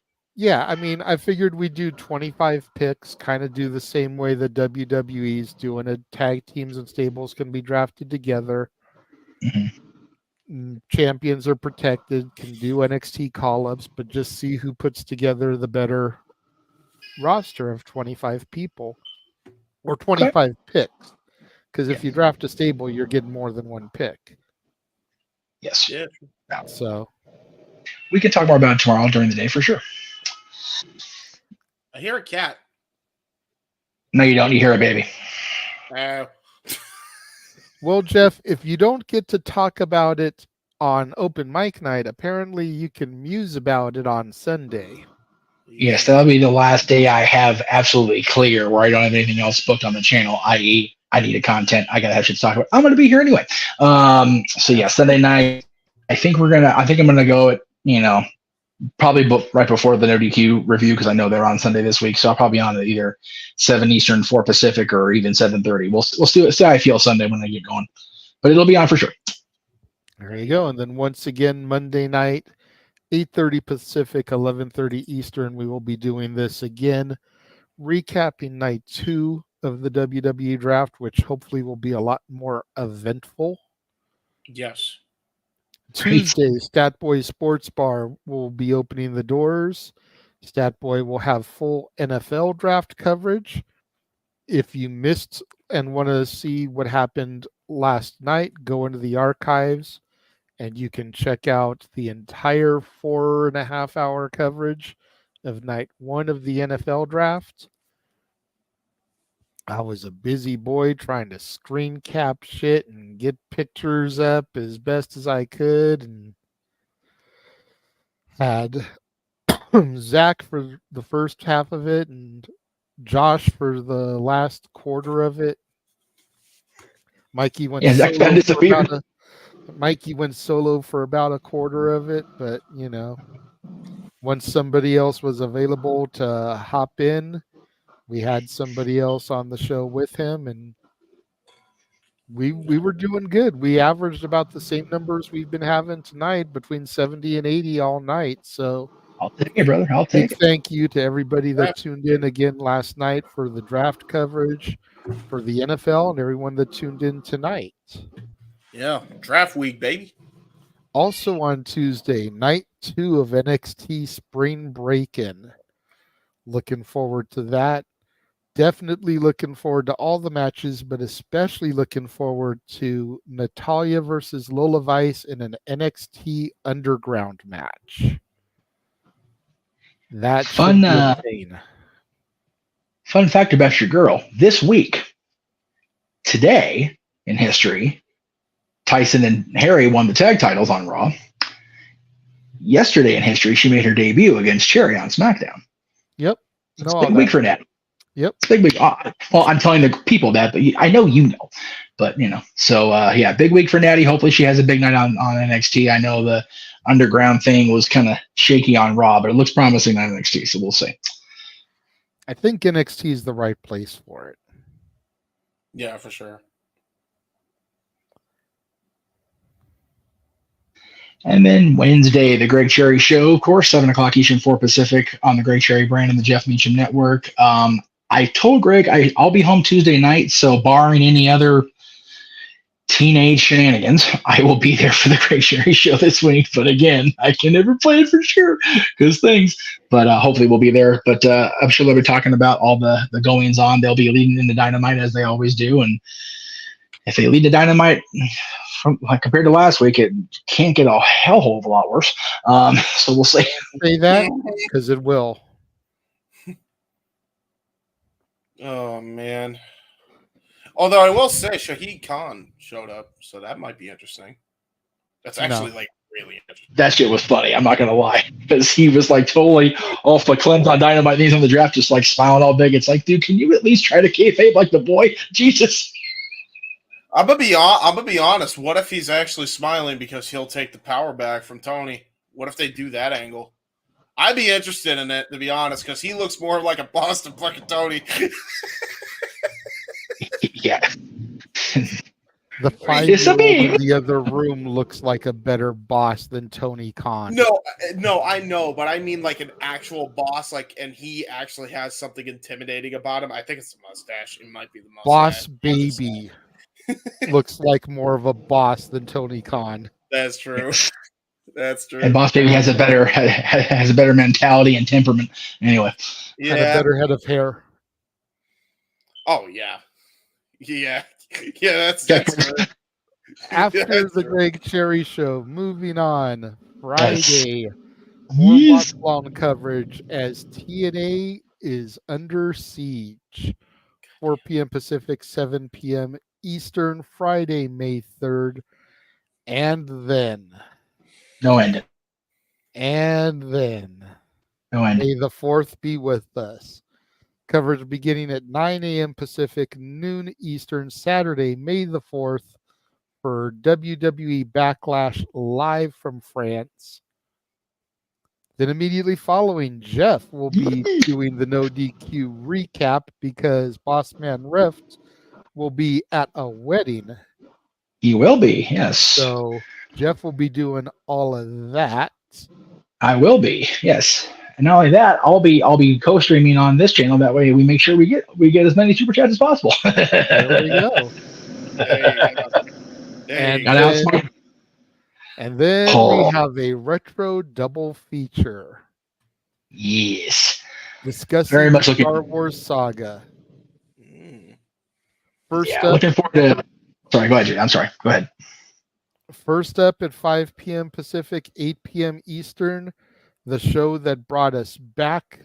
figured we'd do 25 picks, kind of do the same way the WWE's doing it. Tag teams and stables can be drafted together. Mm-hmm. Champions are protected, can do NXT call-ups, but just see who puts together the better roster of 25 people or 25 picks. Because if you draft a stable, you're getting more than one pick. Yes. Yeah. So we can talk more about it tomorrow during the day for sure. I hear a cat. No, you don't. You hear a baby. Well, Jeff, if you don't get to talk about it on Open Mic Night, apparently you can muse about it on Sunday. Yes, that'll be the last day I have absolutely clear where I don't have anything else booked on the channel, i.e. I needed content. I got to have shit to talk about. I'm going to be here anyway. So yeah, Sunday night, I think I'm going to go at, probably right before the NoDQ review because I know they're on Sunday this week. So I'll probably on at either 7 Eastern, 4 Pacific, or even 7:30. We'll see how I feel Sunday when I get going, but it'll be on for sure. There you go. And then once again, Monday night, 8:30 Pacific, 11:30 Eastern, we will be doing this again, recapping night 2 of the WWE Draft, which hopefully will be a lot more eventful. Yes. Tuesday, Statboy Sports Bar will be opening the doors. Statboy will have full NFL draft coverage. If you missed and want to see what happened last night, go into the archives and you can check out the entire 4.5-hour coverage of night 1 of the NFL draft. I was a busy boy trying to screen cap shit and get pictures up as best as I could, and had Zach for the first half of it and Josh for the last quarter of it. Mikey went solo for about a quarter of it, but you know, once somebody else was available to hop in, we had somebody else on the show with him, and we were doing good. We averaged about the same numbers we've been having tonight, between 70 and 80 all night. So I'll take it, brother. I'll take it. Thank you to everybody that tuned in again last night for the draft coverage for the NFL and everyone that tuned in tonight. Yeah, draft week, baby. Also on Tuesday, night 2 of NXT Spring Break-In. Looking forward to that. Definitely looking forward to all the matches, but especially looking forward to Natalya versus Lola Vice in an NXT Underground match. That Fun, should be insane. Fun fact about your girl. This week, today in history, Tyson and Harry won the tag titles on Raw. Yesterday in history, she made her debut against Cherry on SmackDown. Yep. It's a big week for Natty. Yep. It's a big week. Well, I'm telling the people that, but I know you know. But, you know, so, yeah, big week for Natty. Hopefully she has a big night on NXT. I know the underground thing was kind of shaky on Raw, but it looks promising on NXT, so we'll see. I think NXT is the right place for it. Yeah, for sure. And then Wednesday, the Greg Cherry Show, of course, 7 o'clock Eastern, 4 Pacific on the Greg Cherry brand and the Jeff Meacham Network. I told Greg I'll be home Tuesday night, so barring any other teenage shenanigans, I will be there for the Greg Cherry Show this week. But again, I can never plan for sure because things. But hopefully we'll be there. But I'm sure they'll be talking about all the goings on. They'll be leading into Dynamite as they always do. And if they lead to Dynamite, compared to last week, it can't get a hell of a lot worse. So we'll see. Say that because it will. Oh man. Although I will say Shahid Khan showed up, so that might be interesting. That's actually really interesting. That shit was funny. I'm not gonna lie, because he was like totally off the cleanse on Dynamite. And he's on the draft, just like smiling all big. It's like, dude, can you at least try to kayfabe like the boy? Jesus. I'm gonna be honest. What if he's actually smiling because he'll take the power back from Tony? What if they do that angle? I'd be interested in it, to be honest, because he looks more like a boss than fucking Tony. Yeah. The 5-year-old in the other room looks like a better boss than Tony Khan. No, I know, but I mean like an actual boss, and he actually has something intimidating about him. I think it's the mustache. It might be the mustache. Boss Baby looks like more of a boss than Tony Khan. That's true. That's true. And Boss Baby has a better mentality and temperament. Anyway, and a better head of hair. Oh yeah. That's good. After the Greg Cherry Show, moving on, Friday, more Long coverage as TNA is under siege. 4 p.m. Pacific, 7 p.m. Eastern, Friday, May 3rd. And then. No end. And then. No end. May the 4th be with us. Coverage beginning at 9 a.m. Pacific, noon Eastern, Saturday, May the 4th, for WWE Backlash live from France. Then immediately following, Jeff will be doing the No DQ recap because Bossman Rift will be at a wedding. He will be, yes. So Jeff will be doing all of that. I will be, yes. And not only that, I'll be co-streaming on this channel. That way, we make sure we get as many super chats as possible. There we go. And then we have a retro double feature. Yes. Discussing Very much the looking Star Wars saga. First up, looking forward to. Sorry, go ahead, Jay. I'm sorry. Go ahead. First up at 5 p.m. Pacific, 8 p.m. Eastern, the show that brought us back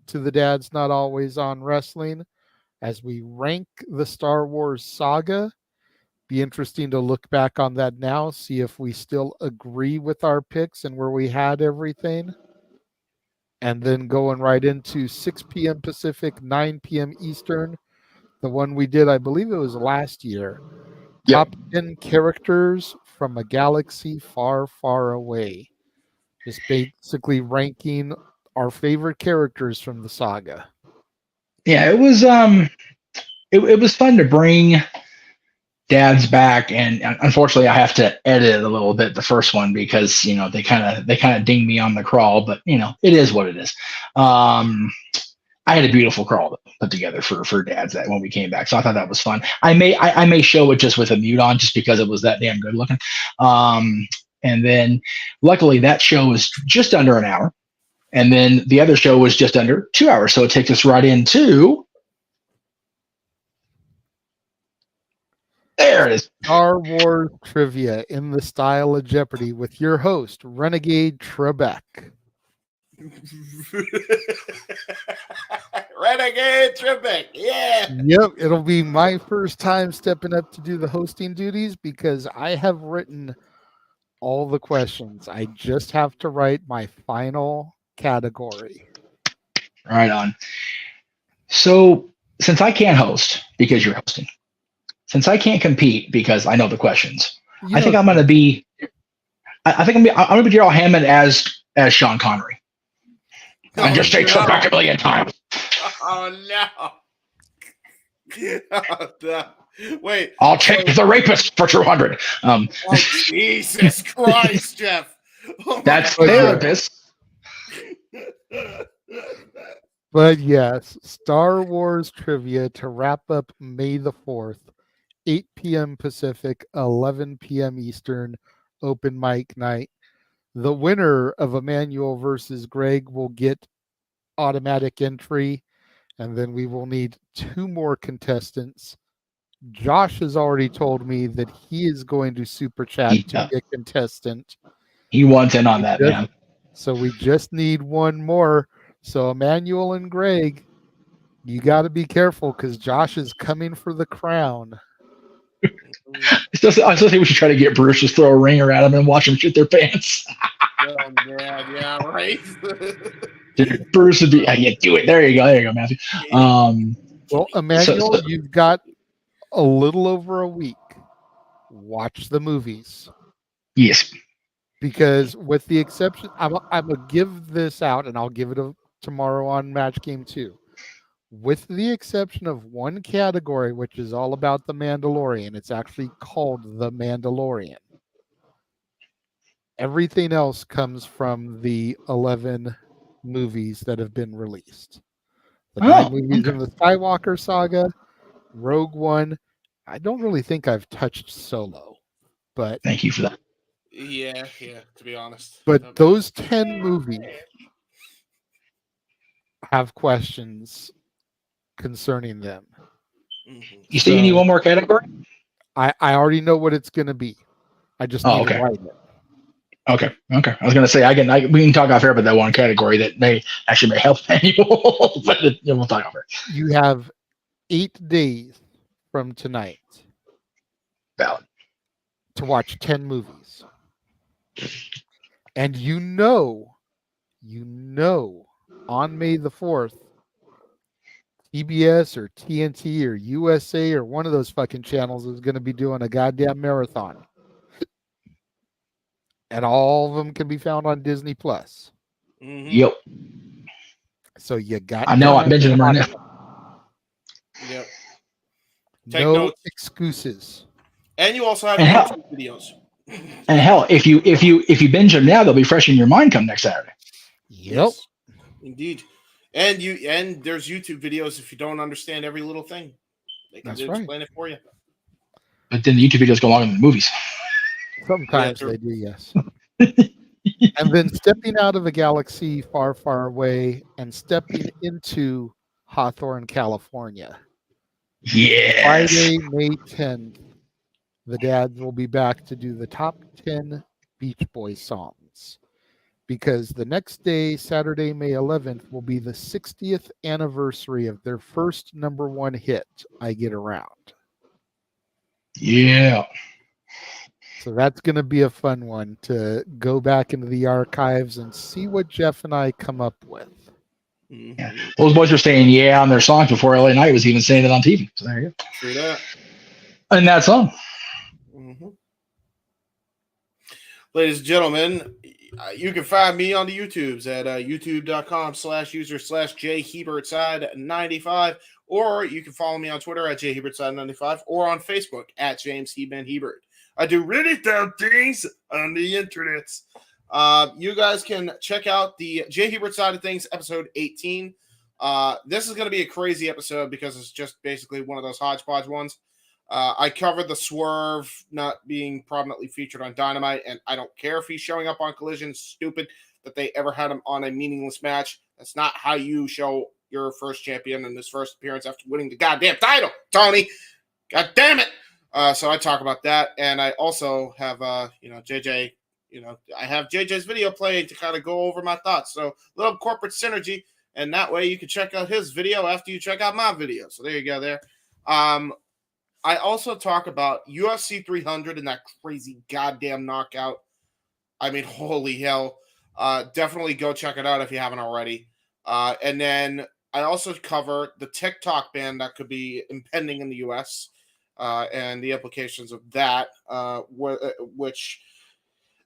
to the Dad's Not Always On Wrestling as we rank the Star Wars saga. Be interesting to look back on that now, see if we still agree with our picks and where we had everything. And then going right into 6 p.m. Pacific, 9 p.m. Eastern, the one we did, I believe it was last year. Yep. Top 10 characters from a galaxy far, far away. Just basically ranking our favorite characters from the saga. Yeah, it was it was fun to bring Dad's back, and unfortunately I have to edit it a little bit, the first one, because they kind of dinged me on the crawl, but it is what it is. I had a beautiful crawl to put together for Dad's that when we came back, so I thought that was fun. I may show it just with a mute on, just because it was that damn good looking. And then luckily that show was just under an hour, and then the other show was just under 2 hours, so it takes us right into. There it is. Star Wars trivia in the style of Jeopardy with your host, Renegade Trebek. Renegade Trebek, yeah. Yep, it'll be my first time stepping up to do the hosting duties because I have written all the questions. I just have to write my final category. Right on. So, since I can't host because you're hosting, since I can't compete because I know the questions, I think I'm going to be. I think I'm going to be Daryl Hammond as Sean Connery. And just take Trebek a million times. Oh no! Wait, I'll take the rapist for 200. Jesus Christ, Jeff! Oh that's therapist. But yes, Star Wars trivia to wrap up May the 4th, 8 p.m. Pacific, 11 p.m. Eastern, open mic night. The winner of Emmanuel versus Greg will get automatic entry, and then we will need 2 more contestants. Josh has already told me that he is going to super chat to be a contestant. He wants in on that, man. So we just need 1 more. So Emmanuel and Greg, you got to be careful because Josh is coming for the crown. I still think we should try to get Bruce to throw a ringer at him and watch them shit their pants. Oh God, yeah, right. Dude, Bruce would be. Yeah, do it. There you go, Matthew. Well, Emmanuel, you've got a little over a week. Watch the movies. Yes. Because with the exception, I'm going to give this out, and I'll give it tomorrow on Match Game 2. With the exception of 1 category, which is all about The Mandalorian. It's actually called The Mandalorian. Everything else comes from the 11 movies that have been released. The 9 movies in the Skywalker saga, Rogue One. I don't really think I've touched Solo, but thank you for that. Yeah, to be honest. But those 10 movies have questions concerning them. You say you need 1 more category? I already know what it's going to be. I just need to write it. Okay. I was gonna say we can talk off air about that 1 category that may help annual, but we'll talk off air. You have 8 days from tonight. Valid. To watch 10 movies, and you know, on May the 4th, TBS or TNT or USA or one of those fucking channels is going to be doing a goddamn marathon. And all of them can be found on Disney Plus. Mhm. Yep. So you got. I know. I'm time. binging them right now. Yep. Take No notes. excuses. And you also have And hell, YouTube videos. and hell, if you binge them now, they'll be fresh in your mind come next Saturday. Yep. Yes, indeed. And there's YouTube videos if you don't understand every little thing. They can That's explain it for you. But then the YouTube videos go longer than the movies. Sometimes true. they do, yes. And then stepping out of a galaxy far, far away and stepping into Hawthorne, California. Yes. Friday, May 10th, the dads will be back to do the top 10 Beach Boys songs. Because the next day, Saturday, May 11th, will be the 60th anniversary of their first #1 hit, I Get Around. Yeah. So that's going to be a fun one to go back into the archives and see what Jeff and I come up with. Mm-hmm. Yeah. Those boys were saying yeah on their songs before LA Knight was even saying it on TV. So there you go. True that. And that song. Mm-hmm. Ladies and gentlemen, you can find me on the YouTubes at youtube.com/user/jhebertside95, or you can follow me on Twitter at jhebertside95, or on Facebook at James Heban Hebert. I do really dumb things on the internet. You guys can check out the J Hebert Side of Things, episode 18. This is going to be a crazy episode because it's just basically one of those hodgepodge ones. I covered the Swerve not being prominently featured on Dynamite, and I don't care if he's showing up on Collision. It's stupid that they ever had him on a meaningless match. That's not how you show your first champion in his first appearance after winning the goddamn title, Tony. God damn it. So I talk about that, and I also have, JJ, I have JJ's video playing to kind of go over my thoughts. So little corporate synergy, and that way you can check out his video after you check out my video. So there you go there. I also talk about UFC 300 and that crazy goddamn knockout. I mean, holy hell. Definitely go check it out if you haven't already. And then I also cover the TikTok ban that could be impending in the US and the implications of that, which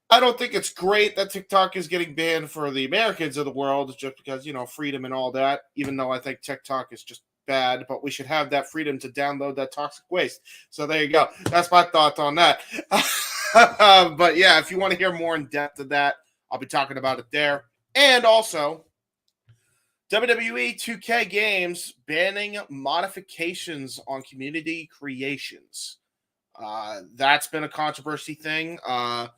I don't think it's great that TikTok is getting banned for the Americans of the world just because, freedom and all that, even though I think TikTok is just bad, but we should have that freedom to download that toxic waste. So there you go. That's my thoughts on that. But yeah, if you want to hear more in depth of that, I'll be talking about it there. And also, WWE 2K Games banning modifications on community creations. That's been a controversy thing. I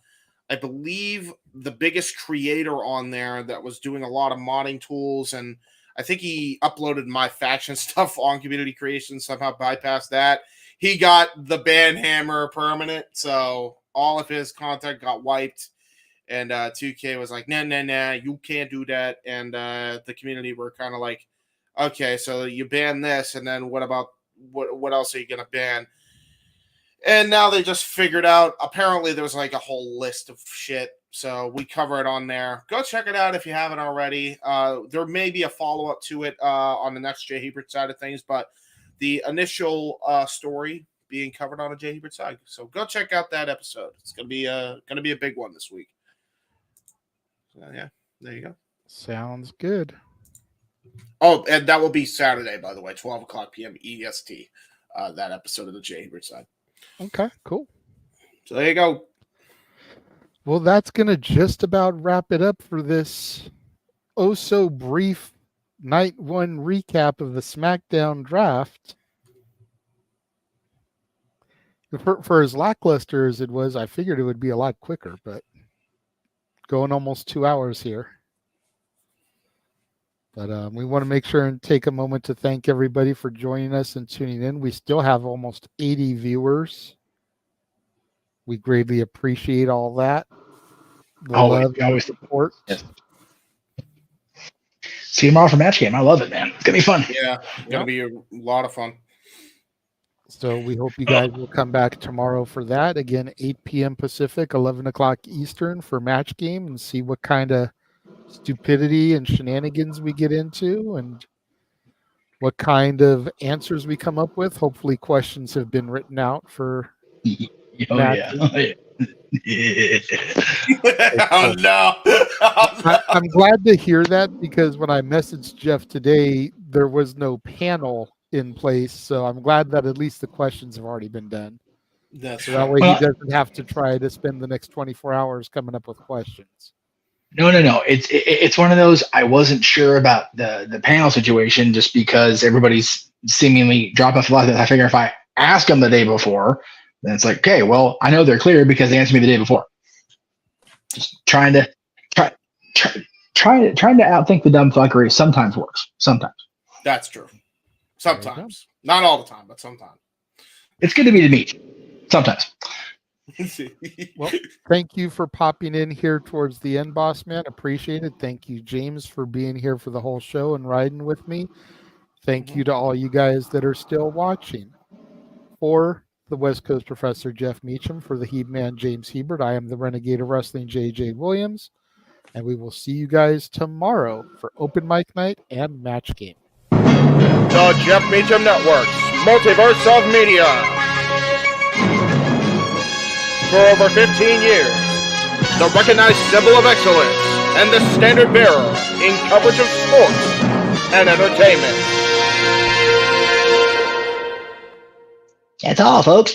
believe the biggest creator on there that was doing a lot of modding tools, and I think he uploaded my faction stuff on community creation, somehow bypassed that. He got the ban hammer permanent, so all of his content got wiped. And 2K was like, nah, you can't do that. And the community were kind of like, okay, so you ban this, and then what about what else are you gonna ban? And now they just figured out, apparently there was like a whole list of shit. So we cover it on there. Go check it out if you haven't already. There may be a follow-up to it on the next J Hebert side of things, but the initial story being covered on a J Hebert side. So go check out that episode. It's gonna be a big one this week. So yeah, there you go. Sounds good. Oh, and that will be Saturday, by the way, 12 o'clock p.m. EST. That episode of the J Hebert side. Okay, cool. So there you go. Well, that's going to just about wrap it up for this so brief night one recap of the SmackDown draft. For as lackluster as it was, I figured it would be a lot quicker, but going almost 2 hours here. But we want to make sure and take a moment to thank everybody for joining us and tuning in. We still have almost 80 viewers. We greatly appreciate all that. The love and support. Yes. See you tomorrow for Match Game. I love it, man. It's going to be fun. Yeah, going to be a lot of fun. So we hope you guys will come back tomorrow for that. Again, 8 p.m. Pacific, 11 o'clock Eastern for Match Game, and see what kind of stupidity and shenanigans we get into and what kind of answers we come up with. Hopefully questions have been written out for Oh, yeah. Oh no! Oh, no. I'm glad to hear that because when I messaged Jeff today, there was no panel in place. So I'm glad that at least the questions have already been done. That's So that way he doesn't have to try to spend the next 24 hours coming up with questions. No. It's one of those. I wasn't sure about the panel situation just because everybody's seemingly dropping off the lot. I figure if I ask them the day before, then it's like, okay, well, I know they're clear because they answered me the day before. Just trying to outthink the dumb fuckery sometimes works. Sometimes. That's true. Sometimes, not all the time, but sometimes. It's good to be to meet. Sometimes. Well, thank you for popping in here towards the end, boss man. Appreciate it. Thank you, James, for being here for the whole show and riding with me. Thank you to all you guys that are still watching. For the West Coast Professor Jeff Meacham, for the He-Man James Hebert, I am the Renegade of Wrestling JJ Williams, and we will see you guys tomorrow for Open Mic Night and Match Game. The Jeff Meacham Network's Multiverse of Media. For over 15 years, the recognized symbol of excellence and the standard bearer in coverage of sports and entertainment. That's all, folks.